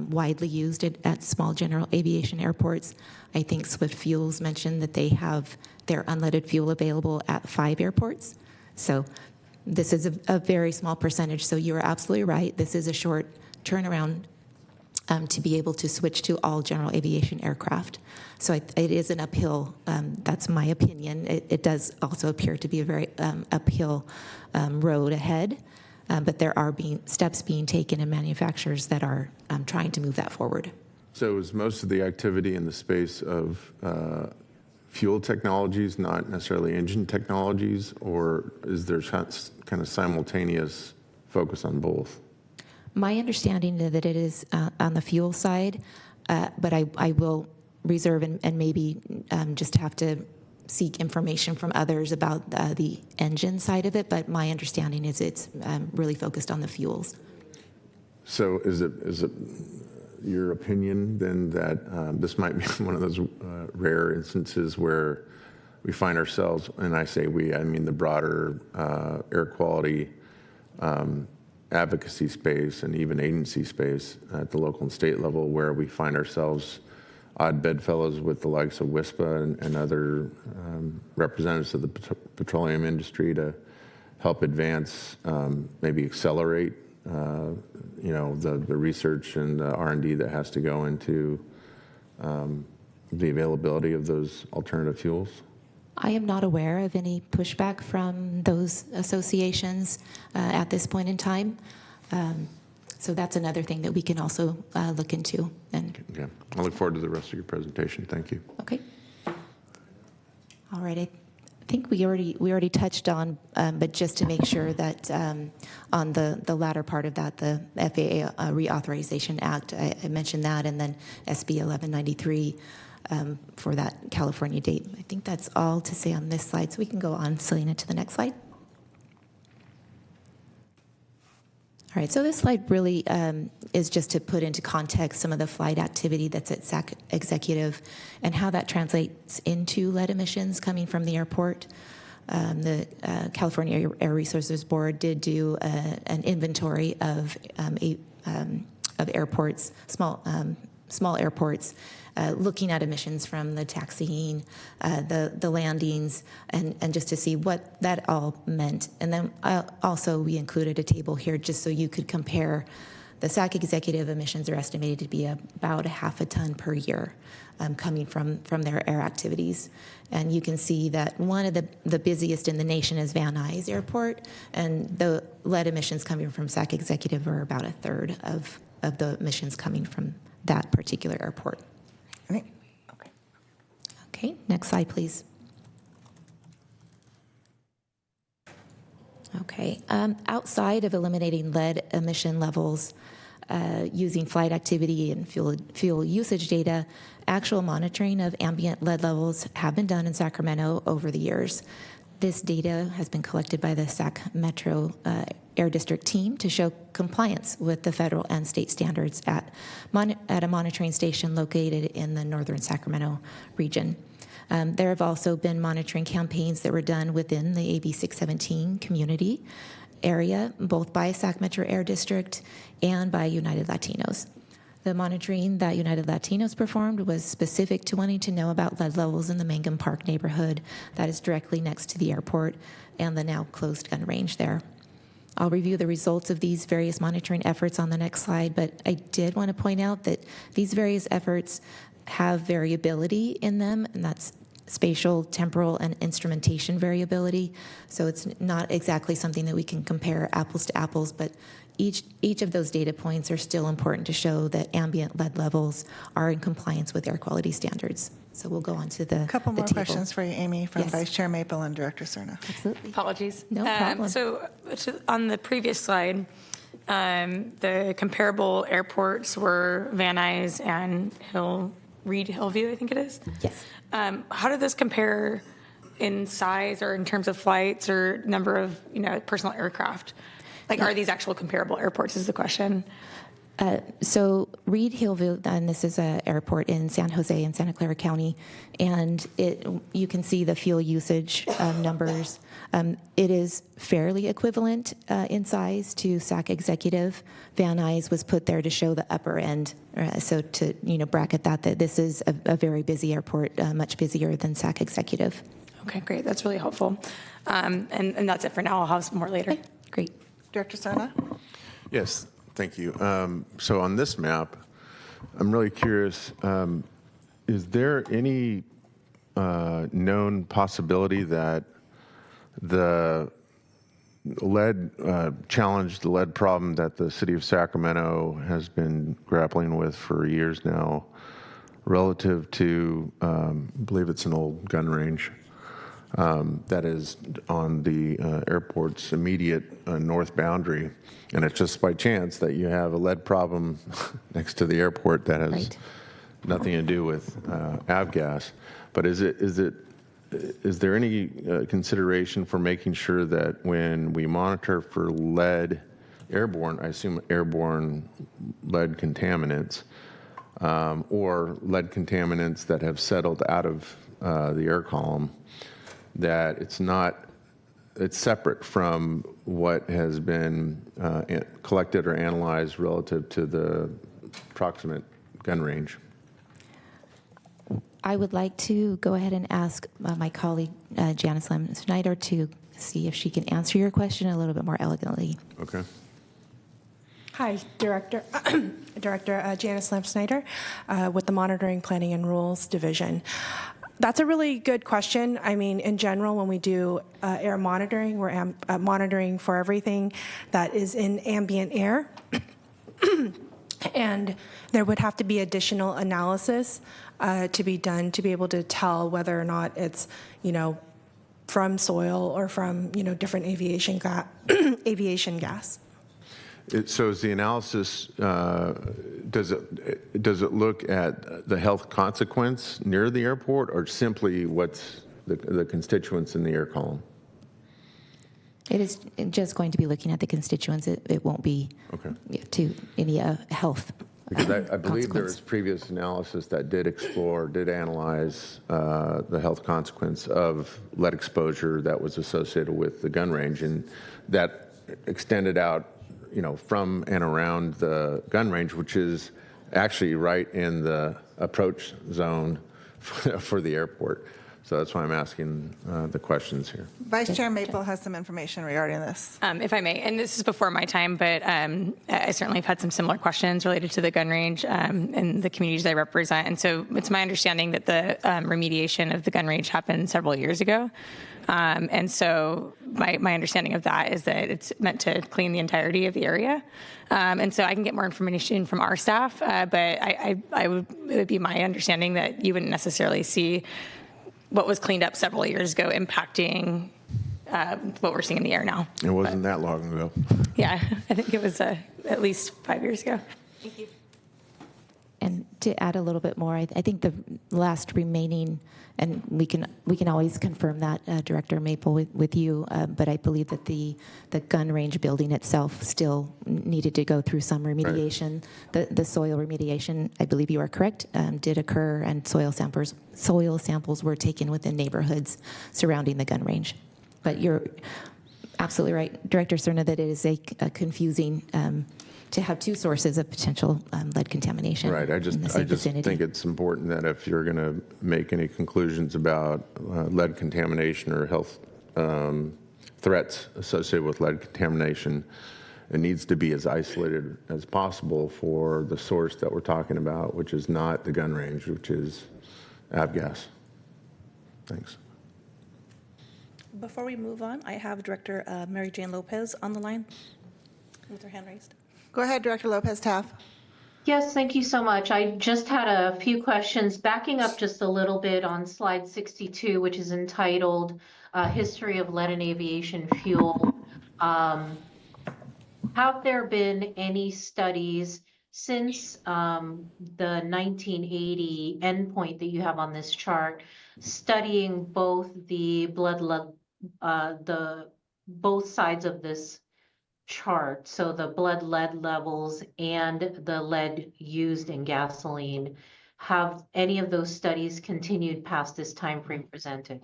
widely used at small general aviation airports. I think Swift Fuels mentioned that they have their unleaded fuel available at 5 airports. So this is a very small percentage. So you're absolutely right. This is a short turnaround to be able to switch to all general aviation aircraft. So it is an uphill, that's my opinion. It does also appear to be a very uphill road ahead, but there are steps being taken in manufacturers that are trying to move that forward. So is most of the activity in the space of fuel technologies, not necessarily engine technologies, or is there kind of simultaneous focus on both? My understanding is that it is on the fuel side, but I will reserve and maybe just have to seek information from others about the engine side of it, but my understanding is it's really focused on the fuels. So is it your opinion then that this might be one of those rare instances where we find ourselves, and I say we, I mean the broader air quality advocacy space and even agency space at the local and state level, where we find ourselves odd bedfellows with the likes of WISPA and other representatives of the petroleum industry to help advance, maybe accelerate, the research and the R&D that has to go into the availability of those alternative fuels? I am not aware of any pushback from those associations at this point in time. So that's another thing that we can also look into. And Okay. I look forward to the rest of your presentation. Thank you. okay. All right. I think we already touched on, but just to make sure that on the latter part of that, the FAA Reauthorization Act, I mentioned that, and then SB 1193 for that California date. I think that's all to say on this slide, so we can go on, Selena, to the next slide. All right, so this slide really is just to put into context some of the flight activity that's at SAC Executive and how that translates into lead emissions coming from the airport. The California Air Resources Board did do an inventory of airports, small airports, looking at emissions from the taxiing, the landings, and just to see what that all meant. And then also we included a table here just so you could compare. The SAC Executive emissions are estimated to be about 0.5 ton per year coming from their air activities. And you can see that one of the busiest in the nation is Van Nuys Airport, and the lead emissions coming from SAC Executive are about 1/3 of the emissions coming from that particular airport. Okay. Okay, next slide, please. Okay, outside of eliminating lead emission levels using flight activity and fuel usage data, actual monitoring of ambient lead levels have been done in Sacramento over the years. This data has been collected by the Sac Metro Air District team to show compliance with the federal and state standards at a monitoring station located in the northern Sacramento region. There have also been monitoring campaigns that were done within the AB 617 community, area, both by Sac Metro Air District and by United Latinos. The monitoring that United Latinos performed was specific to wanting to know about lead levels in the Mangum Park neighborhood that is directly next to the airport and the now closed gun range there. I'll review the results of these various monitoring efforts on the next slide, but I did want to point out that these various efforts have variability in them, and that's spatial, temporal, and instrumentation variability. So it's not exactly something that we can compare apples to apples, but each of those data points are still important to show that ambient lead levels are in compliance with air quality standards. So we'll go on to the A couple the more table. questions for you, Amy, from Yes. Vice Chair Maple and Director Cerna. Absolutely. Apologies. No problem. So on the previous slide, the comparable airports were Van Nuys and Reed Hillview, I think it is. Yes. How do those compare in size or in terms of flights or number of personal aircraft? Like, are these actual comparable airports is the question. So Reed Hillview, and this is an airport in San Jose and Santa Clara County, and you can see the fuel usage numbers. It is fairly equivalent in size to SAC Executive. Van Nuys was put there to show the upper end, so to bracket that this is a very busy airport, much busier than SAC Executive. Okay, great. That's really helpful. And that's it for now. I'll have some more later. Okay, great. Director Cerna? Yes, thank you. So on this map, I'm really curious, is there any known possibility that the lead challenge, the lead problem that the city of Sacramento has been grappling with for years now, relative to, I believe it's an old gun range, that is on the airport's immediate north boundary, and it's just by chance that you have a lead problem next to the airport that has Right. nothing to do with avgas. But is there any consideration for making sure that when we monitor for lead, airborne, I assume airborne lead contaminants, or lead contaminants that have settled out of the air column, that it's separate from what has been collected or analyzed relative to the proximate gun range? I would like to go ahead and ask my colleague Janice Lam Snyder to see if she can answer your question a little bit more elegantly. Okay. Hi, Director Janice Lamp Snyder with the Monitoring, Planning, and Rules Division. That's a really good question. I mean, in general, when we do air monitoring, we're monitoring for everything that is in ambient air. And there would have to be additional analysis to be done to be able to tell whether or not it's, from soil or from, different aviation gas. So is the analysis, does it look at the health consequence near the airport, or simply what's the constituents in the air column? It is just going to be looking at the constituents. It won't be to any health. Because I believe there consequence. was previous analysis that did analyze the health consequence of lead exposure that was associated with the gun range, and that extended out, from and around the gun range, which is actually right in the approach zone for the airport. So that's why I'm asking the questions here. Vice Chair Maple has some information regarding this. If I may, and this is before my time, but I certainly have had some similar questions related to the gun range in the communities I represent. And so it's my understanding that the remediation of the gun range happened several years ago. And so my understanding of that is that it's meant to clean the entirety of the area. And so I can get more information from our staff, but it would be my understanding that you wouldn't necessarily see what was cleaned up several years ago impacting what we're seeing in the air now. It wasn't that long ago. Yeah, I think it was at least 5 years ago. Thank you. And to add a little bit more, I think the last remaining, and we can always confirm that, Director Maple, with you, but I believe that the gun range building itself still needed to go through some remediation. Right. The soil remediation, I believe you are correct, did occur, and soil samples were taken within neighborhoods surrounding the gun range. But absolutely right, Director Cerna, that it is a confusing to have two sources of potential lead contamination. Right. I just vicinity. think it's important that if you're going to make any conclusions about lead contamination or health threats associated with lead contamination, it needs to be as isolated as possible for the source that we're talking about, which is not the gun range, which is avgas. Thanks. Before we move on, I have Director Mary Jane Lopez on the line with her hand raised. Go ahead, Director Lopez Taff. Yes, thank you so much. I just had a few questions. Backing up just a little bit on slide 62, which is entitled History of Lead and Aviation Fuel. Have there been any studies since the 1980 endpoint that you have on this chart studying both the both sides of this chart, so the blood lead levels and the lead used in gasoline? Have any of those studies continued past this time frame presented?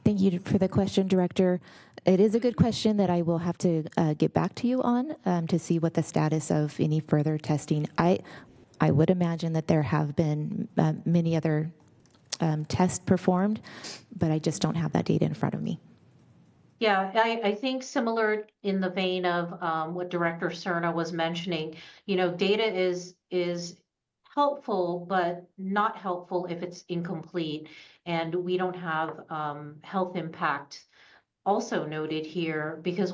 Thank you for the question, Director. It is a good question that I will have to get back to you on to see what the status of any further testing. I would imagine that there have been many other tests performed, but I just don't have that data in front of me. Yeah, I think similar in the vein of what Director Cerna was mentioning, data is helpful, but not helpful if it's incomplete, and we don't have health impact also noted here, because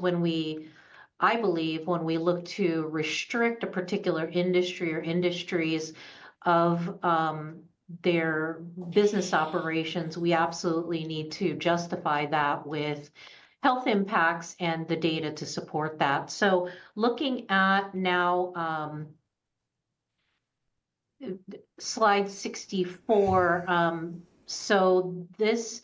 I believe when we look to restrict a particular industry or industries of their business operations, we absolutely need to justify that with health impacts and the data to support that. So looking at now slide 64, so this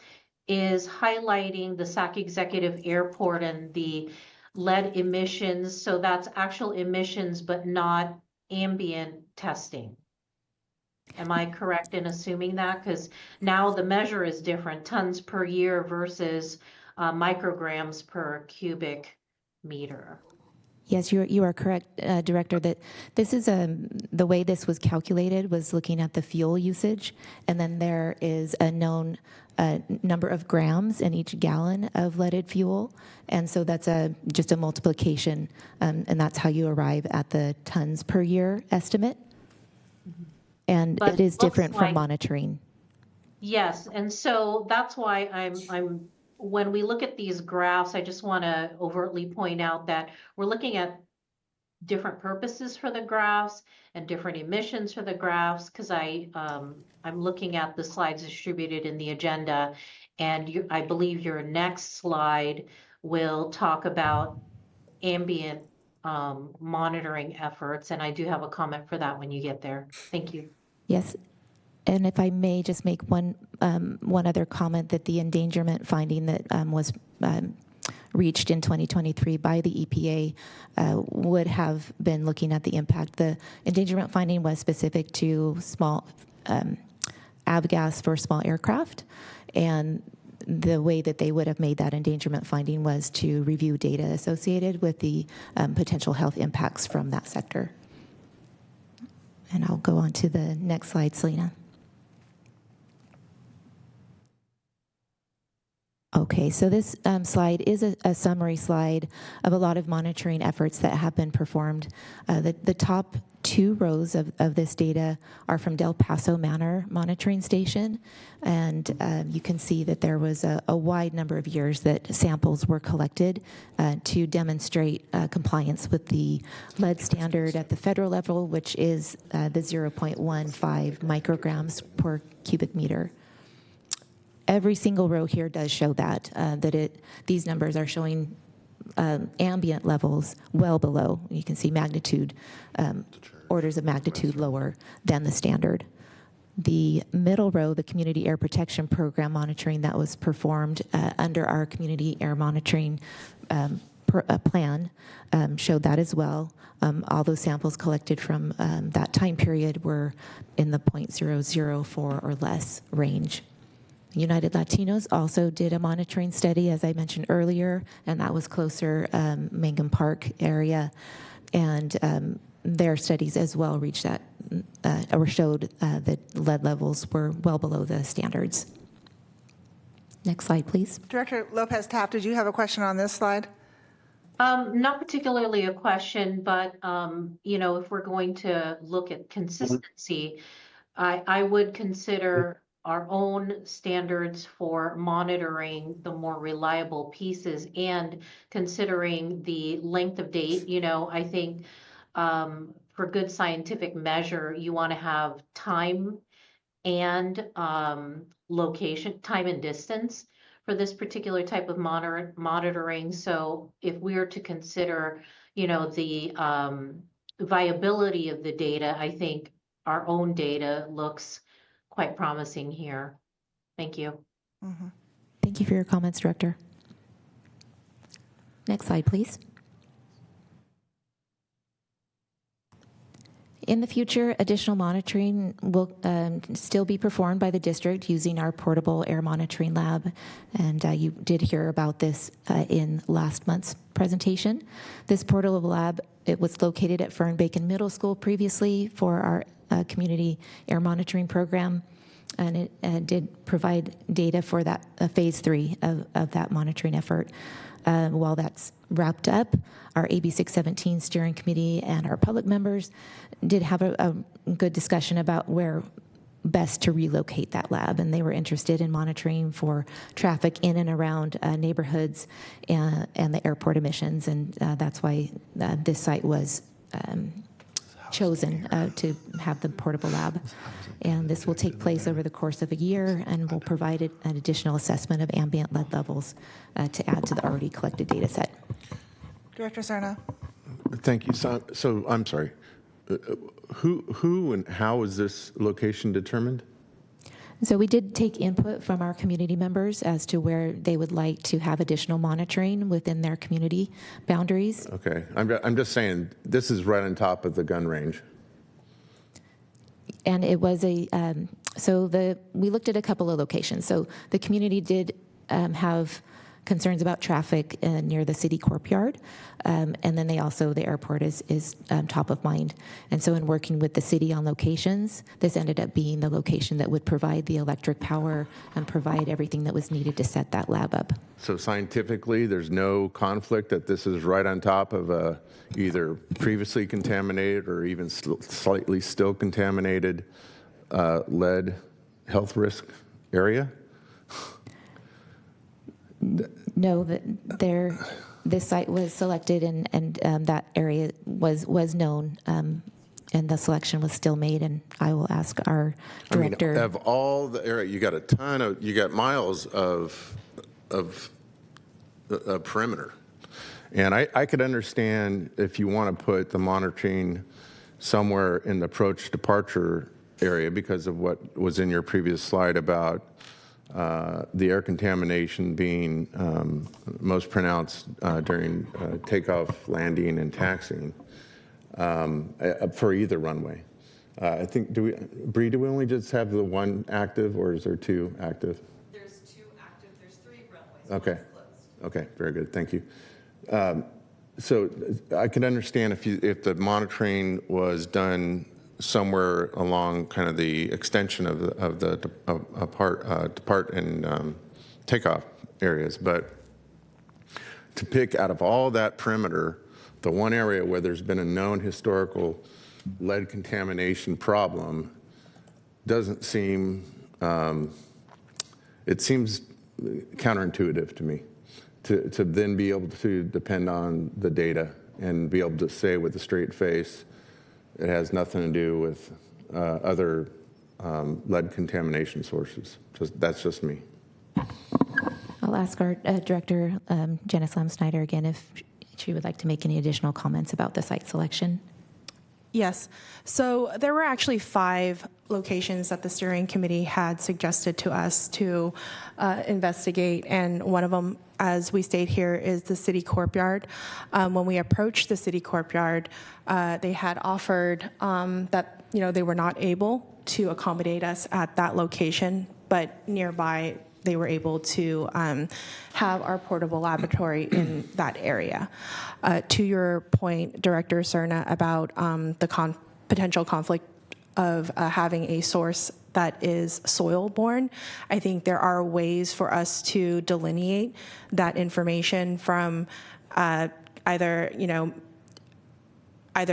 is highlighting the Sac Executive Airport and the lead emissions. So that's actual emissions, but not ambient testing. Am I correct in assuming that? Because now the measure is different, tons per year versus micrograms per cubic meter. Yes, you are correct, Director, that this is the way this was calculated was looking at the fuel usage, and then there is a known number of grams in each gallon of leaded fuel, and so that's just a multiplication, and that's how you arrive at the tons per year estimate. And But it is different like, from monitoring. Yes, and so that's why I'm when we look at these graphs, I just want to overtly point out that we're looking at different purposes for the graphs and different emissions for the graphs, because I'm looking at the slides distributed in the agenda, and I believe your next slide will talk about ambient monitoring efforts, and I do have a comment for that when you get there. Thank you. Yes. And if I may just make one other comment, that the endangerment finding that was reached in 2023 by the EPA would have been looking at the impact. The endangerment finding was specific to small avgas for small aircraft, and the way that they would have made that endangerment finding was to review data associated with the potential health impacts from that sector. And I'll go on to the next slide, Selena. Okay, so this slide is a summary slide of a lot of monitoring efforts that have been performed. The top two rows of this data are from Del Paso Manor Monitoring Station, and you can see that there was a wide number of years that samples were collected to demonstrate compliance with the lead standard at the federal level, which is the 0.15 micrograms per cubic meter. Every single row here does show that these numbers are showing ambient levels well below. You can see magnitude, orders of magnitude lower than the standard. The middle row, the Community Air Protection Program monitoring that was performed under our Community Air Monitoring plan, showed that as well. All those samples collected from that time period were in the 0.004 or less range. United Latinos also did a monitoring study, as I mentioned earlier, and that was closer Mangum Park area. And their studies as well reached that, or showed that lead levels were well below the standards. Next slide, please. Director Lopez-Taft, did you have a question on this slide? Not particularly a question, but, if we're going to look at consistency, I would consider our own standards for monitoring the more reliable pieces and considering the length of date. I think for good scientific measure, you want to have time and location, time and distance for this particular type of monitoring. So if we are to consider, the viability of the data, I think our own data looks quite promising here. Thank you. Mm-hmm. Thank you for your comments, Director. Next slide, please. In the future, additional monitoring will still be performed by the district using our portable air monitoring lab. And you did hear about this in last month's presentation. This portable lab, it was located at Fern-Bacon Middle School previously for our community air monitoring program. And it did provide data for that phase 3 of that monitoring effort. While that's wrapped up, our AB 617 steering committee and our public members did have a good discussion about where best to relocate that lab, and they were interested in monitoring for traffic in and around neighborhoods and the airport emissions, and that's why this site was chosen to have the portable lab. And this will take place over the course of a year and will provide an additional assessment of ambient lead levels to add to the already collected data set. Director Cerna. Thank you. So I'm sorry. Who and how is this location determined? So we did take input from our community members as to where they would like to have additional monitoring within their community boundaries. Okay. I'm just saying this is right on top of the gun range. And it was we looked at a couple of locations. So the community did have concerns about traffic near the city courtyard. And then the airport is top of mind. And so in working with the city on locations, this ended up being the location that would provide the electric power and provide everything that was needed to set that lab up. So scientifically, there's no conflict that this is right on top of a either previously contaminated or even slightly still contaminated lead health risk area? No, this site was selected and that area was known, and the selection was still made. And I will ask our director. I mean, of all the area, you got miles of perimeter, and I could understand if you want to put the monitoring somewhere in the approach departure area because of what was in your previous slide about the air contamination being most pronounced during takeoff, landing, and taxiing for either runway. I think, Bree, do we only just have the one active, or is there two active? There's two active. There's 3 runways. Okay. Okay, very good. Thank you. So I can understand if the monitoring was done somewhere along kind of the extension of the depart and takeoff areas, but to pick out of all that perimeter, the one area where there's been a known historical lead contamination problem doesn't seem, it seems counterintuitive to me to then be able to depend on the data and be able to say with a straight face, it has nothing to do with other lead contamination sources. That's just me. I'll ask our director, Janice Lamb-Snyder, again, if she would like to make any additional comments about the site selection. Yes. So there were actually 5 locations that the steering committee had suggested to us to investigate, and one of them, as we state here, is the city courtyard. When we approached the city courtyard, they had offered that they were not able to accommodate us at that location but nearby they were able to have our portable laboratory in that area. To your point, Director Cerna, about the potential conflict of having a source that is soil-borne, I think there are ways for us to delineate that information from either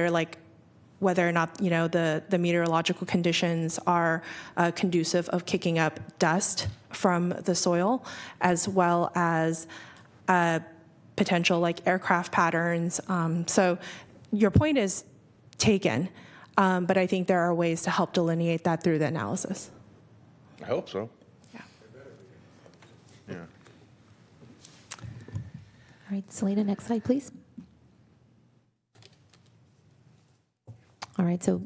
like whether or not the meteorological conditions are conducive of kicking up dust from the soil, as well as potential like aircraft patterns. So your point is taken, but I think there are ways to help delineate that through the analysis. I hope so. Yeah. Yeah. All right, Selena, next slide, please. All right, so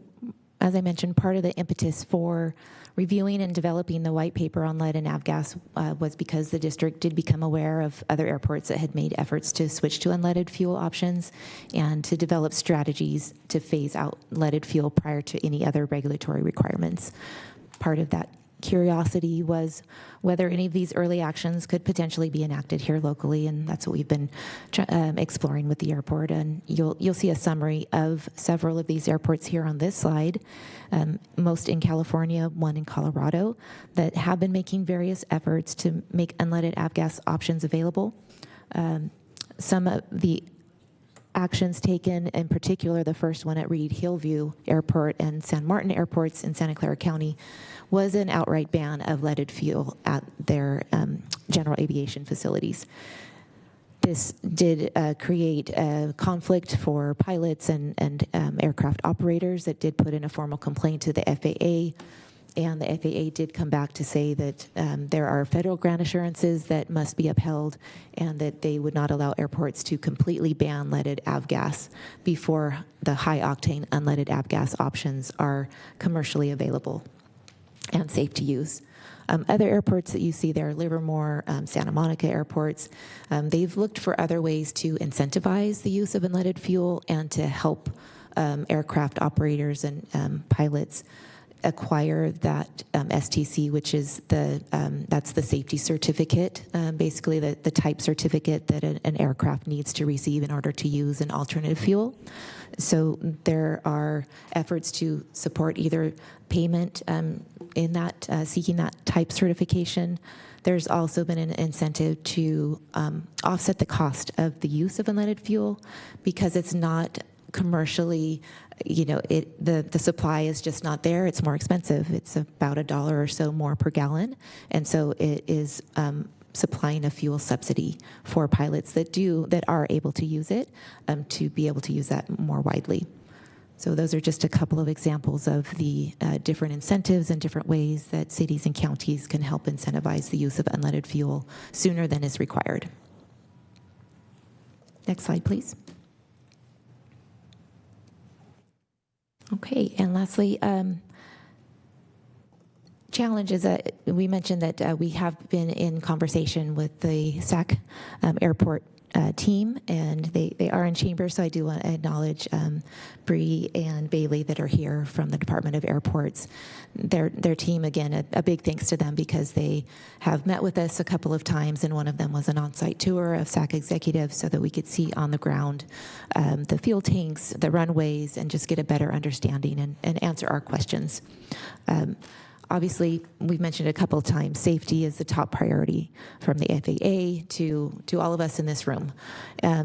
as I mentioned, part of the impetus for reviewing and developing the white paper on lead and avgas was because the district did become aware of other airports that had made efforts to switch to unleaded fuel options and to develop strategies to phase out leaded fuel prior to any other regulatory requirements. Part of that curiosity was whether any of these early actions could potentially be enacted here locally, and that's what we've been exploring with the airport. And you'll see a summary of several of these airports here on this slide, most in California, one in Colorado, that have been making various efforts to make unleaded avgas options available. Some of the actions taken, in particular the first one at Reed Hillview Airport and San Martin Airports in Santa Clara County, was an outright ban of leaded fuel at their general aviation facilities. This did create a conflict for pilots and aircraft operators that did put in a formal complaint to the FAA. And the FAA did come back to say that there are federal grant assurances that must be upheld and that they would not allow airports to completely ban leaded avgas before the high-octane unleaded avgas options are commercially available and safe to use. Other airports that you see there, Livermore, Santa Monica airports, they've looked for other ways to incentivize the use of unleaded fuel and to help aircraft operators and pilots acquire that STC, which is that's the safety certificate, basically the type certificate that an aircraft needs to receive in order to use an alternative fuel. So there are efforts to support either payment in that, seeking that type certification. There's also been an incentive to offset the cost of the use of unleaded fuel because it's not commercially, the supply is just not there. It's more expensive. It's about $1 or so more per gallon. And so it is supplying a fuel subsidy for pilots that are able to use it to be able to use that more widely. So those are just a couple of examples of the different incentives and different ways that cities and counties can help incentivize the use of unleaded fuel sooner than is required. Next slide, please. Okay, and lastly, challenges that we mentioned that we have been in conversation with the SAC airport team, and they are in chambers, so I do want to acknowledge Bree and Bailey that are here from the Department of Airports. Their team, again, a big thanks to them because they have met with us a couple of times, and one of them was an on-site tour of SAC executives so that we could see on the ground the fuel tanks, the runways, and just get a better understanding and answer our questions. Obviously, we've mentioned a couple of times, safety is the top priority from the FAA to all of us in this room.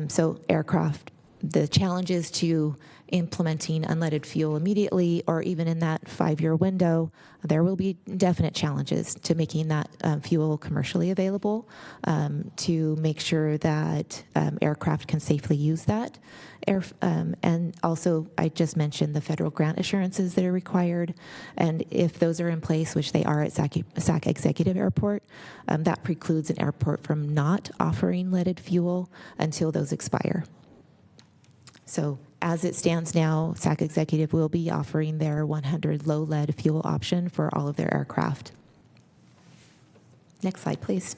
So aircraft, the challenges to implementing unleaded fuel immediately or even in that 5-year window, there will be definite challenges to making that fuel commercially available, to make sure that aircraft can safely use that. And also, I just mentioned the federal grant assurances that are required, and if those are in place, which they are at SAC Executive Airport, that precludes an airport from not offering leaded fuel until those expire. So as it stands now, SAC Executive will be offering their 100 low lead fuel option for all of their aircraft. Next slide, please.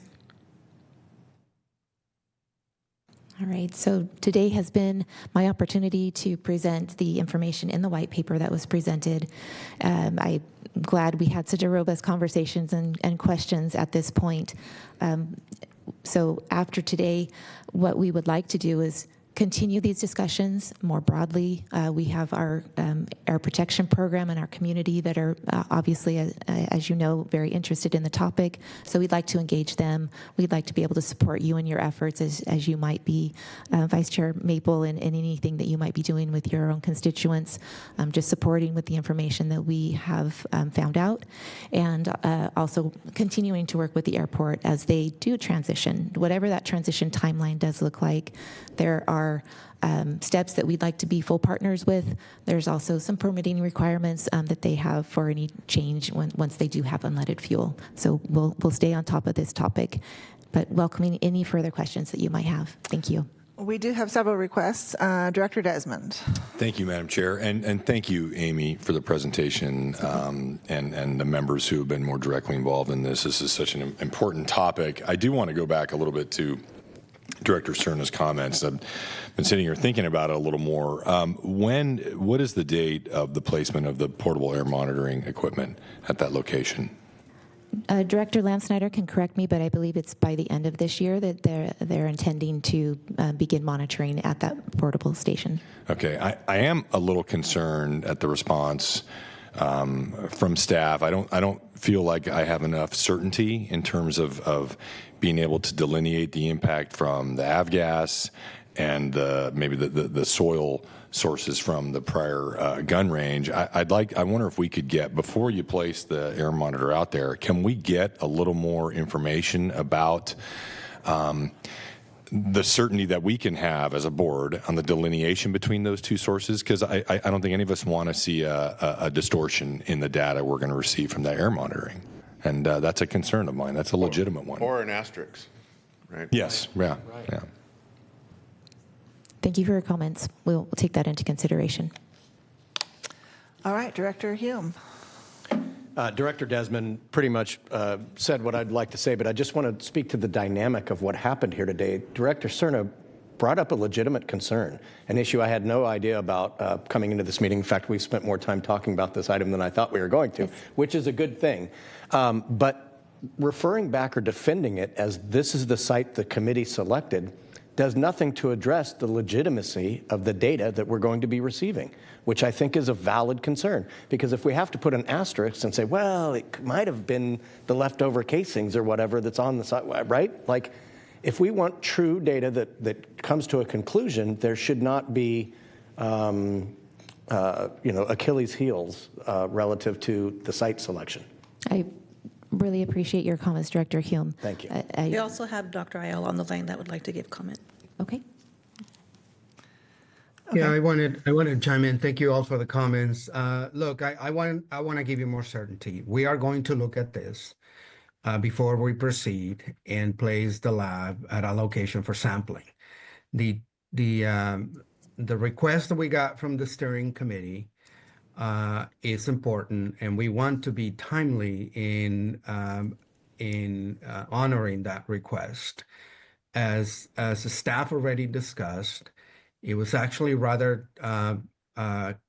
All right, so today has been my opportunity to present the information in the white paper that was presented. I glad we had such a robust conversations and questions at this point. So after today, what we would like to do is continue these discussions more broadly. We have our air protection program in our community that are obviously, as you know, very interested in the topic. So we'd like to engage them. We'd like to be able to support you in your efforts as you might be, Vice Chair Maple, in anything that you might be doing with your own constituents, just supporting with the information that we have found out, and also continuing to work with the airport as they do transition. Whatever that transition timeline does look like, there are steps that we'd like to be full partners with. There's also some permitting requirements that they have for any change once they do have unleaded fuel. So we'll stay on top of this topic, but welcoming any further questions that you might have. Thank you. We do have several requests. Director Desmond. Thank you, Madam Chair, and thank you, Amy, for the presentation, and the members who have been more directly involved in this. This is such an important topic. I do want to go back a little bit to Director Cerna's comments. I've been sitting here thinking about it a little more. What is the date of the placement of the portable air monitoring equipment at that location? Director Lansnyder can correct me, but I believe it's by the end of this year that they're intending to begin monitoring at that portable station. Okay, I am a little concerned at the response from staff. I don't feel like I have enough certainty in terms of being able to delineate the impact from the avgas and maybe the soil sources from the prior gun range. I wonder if we could get, before you place the air monitor out there, can we get a little more information about the certainty that we can have as a board on the delineation between those two sources? Because I don't think any of us want to see a distortion in the data we're going to receive from that air monitoring. And that's a concern of mine. That's a legitimate one. Or an asterisk, right? Yes, yeah, yeah. Thank you for your comments. We'll take that into consideration. All right, Director Hume. Director Desmond pretty much said what I'd like to say, but I just want to speak to the dynamic of what happened here today. Director Cerna brought up a legitimate concern, an issue I had no idea about coming into this meeting. In fact, we've spent more time talking about this item than I thought we were going to, which is a good thing. But referring back or defending it as this is the site the committee selected does nothing to address the legitimacy of the data that we're going to be receiving, which I think is a valid concern. Because if we have to put an asterisk and say, well, it might have been the leftover casings or whatever that's on the site, right? Like, if we want true data that comes to a conclusion, there should not be, Achilles' heels relative to the site selection. I really appreciate your comments, Director Hume. Thank you. We also have Dr. Ayala on the line that would like to give comment. Okay. Yeah, I wanted to chime in. Thank you all for the comments. Look, I want to give you more certainty. We are going to look at this before we proceed and place the lab at a location for sampling. The request that we got from the steering committee is important, and we want to be timely in honoring that request. As the staff already discussed, it was actually rather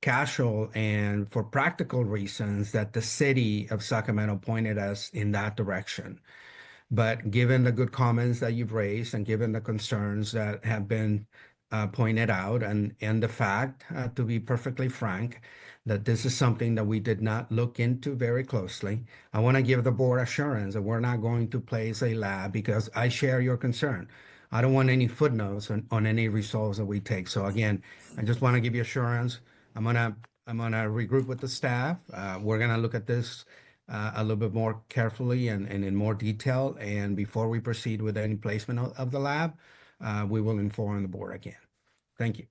casual and for practical reasons that the city of Sacramento pointed us in that direction. But given the good comments that you've raised and given the concerns that have been pointed out and the fact, to be perfectly frank, that this is something that we did not look into very closely, I want to give the board assurance that we're not going to place a lab because I share your concern. I don't want any footnotes on any results that we take. So again, I just want to give you assurance. I'm gonna regroup with the staff. We're gonna look at this a little bit more carefully and in more detail. And before we proceed with any placement of the lab, we will inform the board again. Thank you.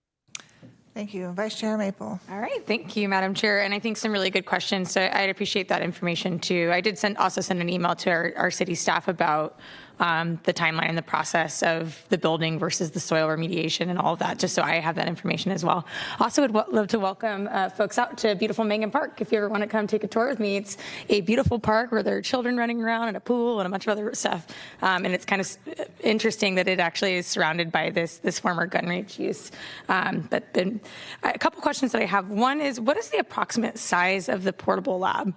Thank you. Vice Chair Maple. All right. Thank you, Madam Chair. And I think some really good questions. So I'd appreciate that information too. I did also send an email to our city staff about the timeline and the process of the building versus the soil remediation and all of that, just so I have that information as well. Also would love to welcome folks out to beautiful Mangan Park. If you ever want to come take a tour with me, it's a beautiful park where there are children running around and a pool and a bunch of other stuff. And it's kind of interesting that it actually is surrounded by this former gun range use. But then a couple questions that I have. One is, what is the approximate size of the portable lab?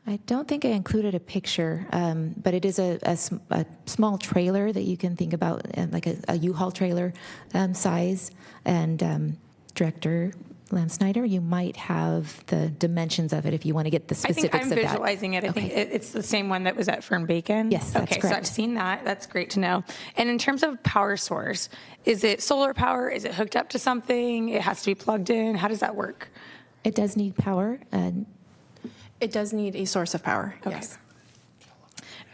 I don't think I included a picture, but it is a small trailer that you can think about, like a U-Haul trailer size. And Director Lansnyder, you might have the dimensions of it if you want to get the specifics of that. I think I'm visualizing it. I think it's the same one that was at Fern-Bacon. Yes, that's okay, correct. So I've seen that. That's great to know. And in terms of power source, is it solar power? Is it hooked up to something? It has to be plugged in? How does that work? It does need power. It does need a source of power, yes.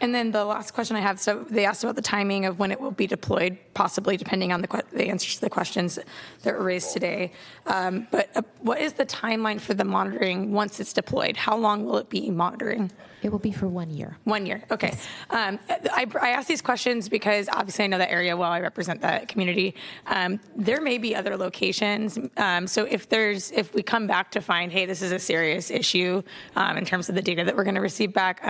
And then the last question I have, so they asked about the timing of when it will be deployed, possibly depending on the answers to the questions that were raised today. But what is the timeline for the monitoring once it's deployed? How long will it be monitoring? It will be for 1 year. 1 year, okay. Yes. I ask these questions because obviously I know that area well. I represent that community. There may be other locations. So if we come back to find, hey, this is a serious issue in terms of the data that we're going to receive back,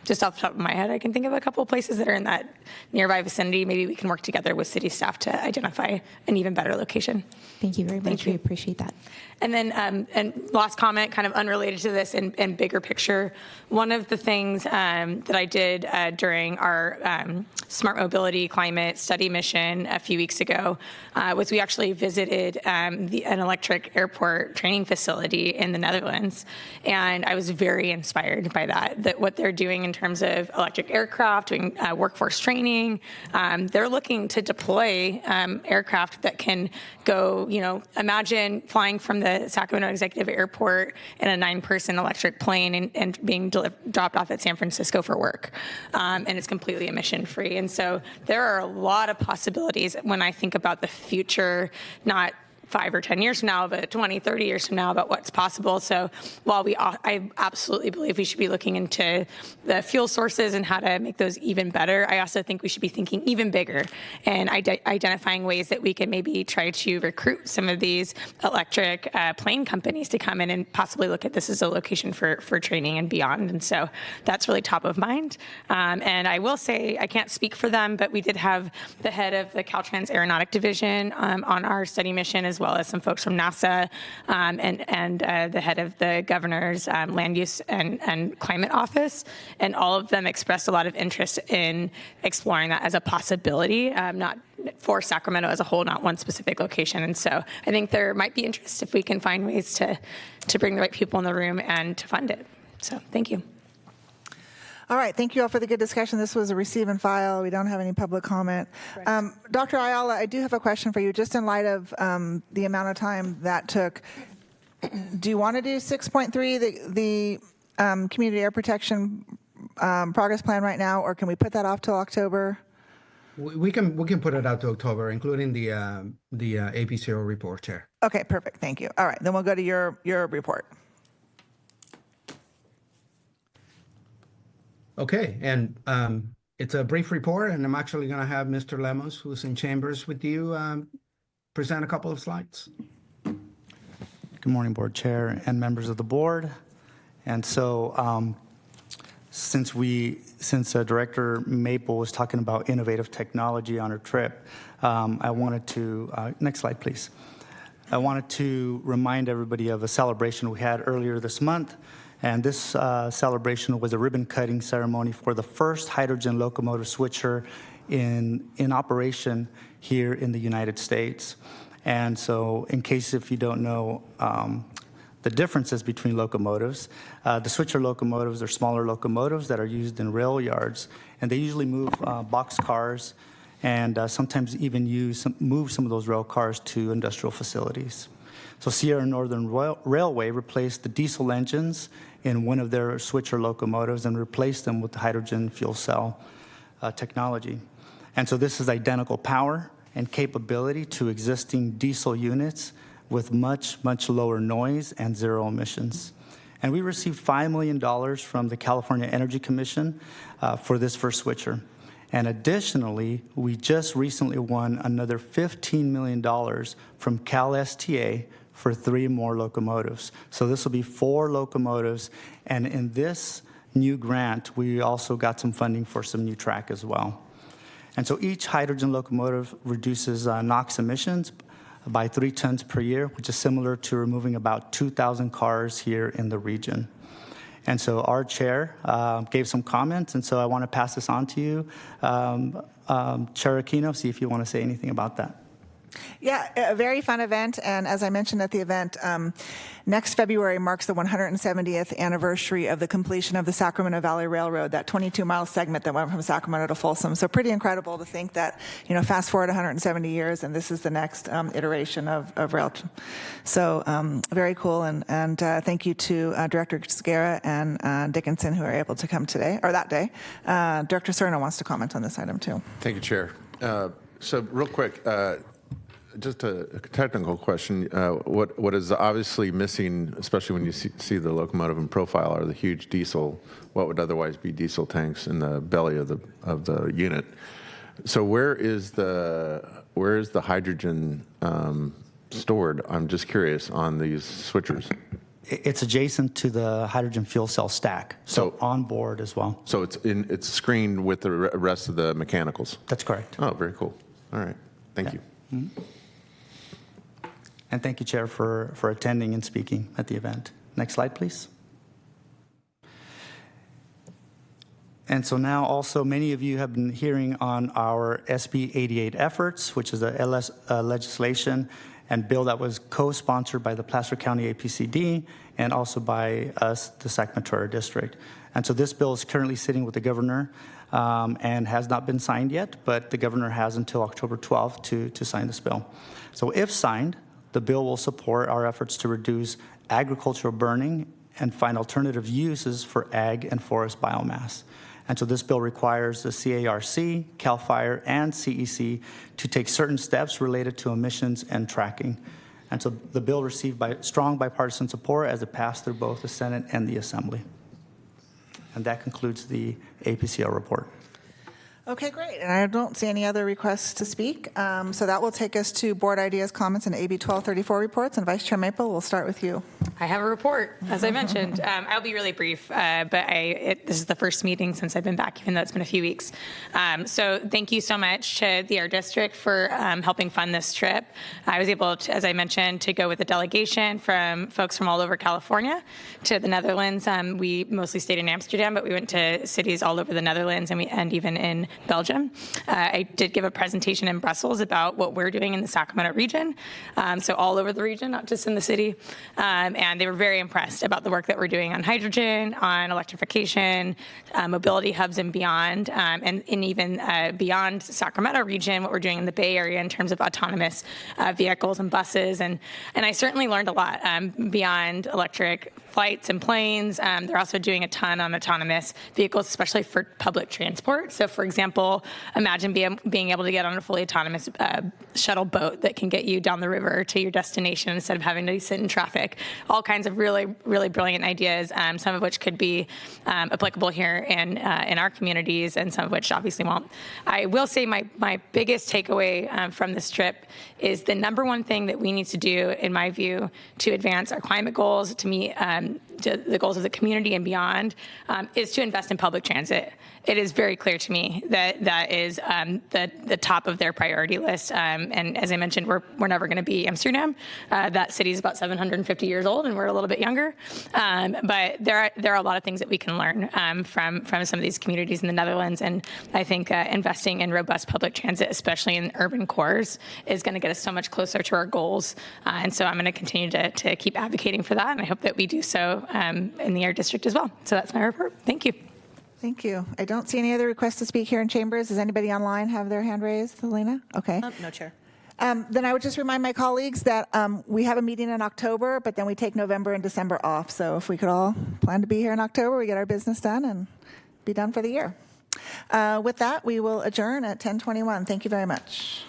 just off the top of my head, I can think of a couple of places that are in that nearby vicinity. Maybe we can work together with city staff to identify an even better location. Thank you very much. We appreciate that. And then, and last comment, kind of unrelated to this and bigger picture. One of the things that I did during our Smart Mobility Climate Study mission a few weeks ago was we actually visited an electric airport training facility in the Netherlands. And I was very inspired by that what they're doing in terms of electric aircraft, doing workforce training. They're looking to deploy aircraft that can go, imagine flying from the Sacramento Executive Airport in a 9-person electric plane and being dropped off at San Francisco for work. And it's completely emission-free. And so there are a lot of possibilities when I think about the future, not 5 or 10 years from now, but 20, 30 years from now about what's possible. So while I absolutely believe we should be looking into the fuel sources and how to make those even better, I also think we should be thinking even bigger and identifying ways that we can maybe try to recruit some of these electric plane companies to come in and possibly look at this as a location for training and beyond. And so that's really top of mind. And I will say, I can't speak for them, but we did have the head of the Caltrans Aeronautic Division on our study mission, as well as some folks from NASA and the head of the governor's land use and climate office. And all of them expressed a lot of interest in exploring that as a possibility, not for Sacramento as a whole, not one specific location. And so I think there might be interest if we can find ways to bring the right people in the room and to fund it. So thank you. All right, thank you all for the good discussion. This was a receive and file. We don't have any public comment. Dr. Ayala, I do have a question for you, just in light of the amount of time that took. Do you want to do 6.3, the community air protection progress plan right now, or can we put that off till October? We can put it out to October, including the APCO report, Chair. Okay, perfect. Thank you. All right, then we'll go to your report. Okay, and it's a brief report, and I'm actually going to have Mr. Lemos, who's in chambers with you, present a couple of slides. Good morning, Board Chair and members of the board. And so since Director Maple was talking about innovative technology on her trip, I wanted to, next slide, please. I wanted to remind everybody of a celebration we had earlier this month. And this celebration was a ribbon-cutting ceremony for the first hydrogen locomotive switcher in operation here in the United States. And so, in case if you don't know the differences between locomotives, the switcher locomotives are smaller locomotives that are used in rail yards, and they usually move box cars and sometimes even move some of those rail cars to industrial facilities. So Sierra Northern Railway replaced the diesel engines in one of their switcher locomotives and replaced them with the hydrogen fuel cell technology. And so this is identical power and capability to existing diesel units with much, much lower noise and zero emissions. And we received $5 million from the California Energy Commission for this first switcher. And additionally, we just recently won another $15 million from CalSTA for 3 more locomotives. So this will be 4 locomotives. And in this new grant, we also got some funding for some new track as well. And so each hydrogen locomotive reduces NOx emissions by 3 tons per year, which is similar to removing about 2,000 cars here in the region. And so our chair gave some comments, and so I want to pass this on to you. Chair Aquino, see if you want to say anything about that. Yeah, a very fun event, and as I mentioned at the event, next February marks the 170th anniversary of the completion of the Sacramento Valley Railroad, that 22-mile segment that went from Sacramento to Folsom. So pretty incredible to think that, fast forward 170 years, and this is the next iteration of rail. So very cool, and thank you to Director Segura and Dickinson who are able to come today, or that day. Director Serna wants to comment on this item too. Thank you, Chair. So real quick, just a technical question. What is obviously missing, especially when you see the locomotive in profile, are the huge diesel, what would otherwise be diesel tanks in the belly of the unit. So where is the hydrogen stored? I'm just curious on these switchers. It's adjacent to the hydrogen fuel cell stack, so on board as well. So it's screened with the rest of the mechanicals. That's correct. Oh, very cool. All right. Thank you. Mm-hmm. And thank you, Chair, for attending and speaking at the event. Next slide, please. And so now also many of you have been hearing on our SB 88 efforts, which is a LS legislation and bill that was co-sponsored by the Placer County APCD and also by us, the Sacramento District. And so this bill is currently sitting with the governor and has not been signed yet, but the governor has until October 12th to sign this bill. So if signed, the bill will support our efforts to reduce agricultural burning and find alternative uses for ag and forest biomass. And so this bill requires the CARC, CAL FIRE, and CEC to take certain steps related to emissions and tracking. And so the bill received strong bipartisan support as it passed through both the Senate and the Assembly. And that concludes the APCL report. Okay, great. And I don't see any other requests to speak. So that will take us to board ideas, comments, and AB 1234 reports. And Vice Chair Maple, we'll start with you. I have a report, as I mentioned. I'll be really brief, but this is the first meeting since I've been back, even though it's been a few weeks. So thank you so much to the Air District for helping fund this trip. I was able to, as I mentioned, to go with a delegation from folks from all over California to the Netherlands. We mostly stayed in Amsterdam, but we went to cities all over the Netherlands and even in Belgium. I did give a presentation in Brussels about what we're doing in the Sacramento region, so all over the region, not just in the city. And they were very impressed about the work that we're doing on hydrogen, on electrification, mobility hubs and beyond, and even beyond Sacramento region, what we're doing in the Bay Area in terms of autonomous vehicles and buses. And I certainly learned a lot beyond electric flights and planes. They're also doing a ton on autonomous vehicles, especially for public transport. So, for example, imagine being able to get on a fully autonomous shuttle boat that can get you down the river to your destination instead of having to sit in traffic. All kinds of really, really brilliant ideas, some of which could be applicable here in our communities, and some of which obviously won't. I will say my biggest takeaway from this trip is the number one thing that we need to do, in my view, to advance our climate goals, to meet to the goals of the community and beyond, is to invest in public transit. It is very clear to me that is the top of their priority list. And as I mentioned, we're never going to be Amsterdam. That city is about 750 years old, and we're a little bit younger. But there are a lot of things that we can learn from some of these communities in the Netherlands. And I think investing in robust public transit, especially in urban cores, is going to get us so much closer to our goals. And so I'm going to continue to keep advocating for that. And I hope that we do so in the Air District as well. So that's my report. Thank you. Thank you. I don't see any other requests to speak here in chambers. Does anybody online have their hand raised, Elena? Okay. No, Chair. Then I would just remind my colleagues that we have a meeting in October, but then we take November and December off. So if we could all plan to be here in October, we get our business done and be done for the year. With that, we will adjourn at 10:21. Thank you very much.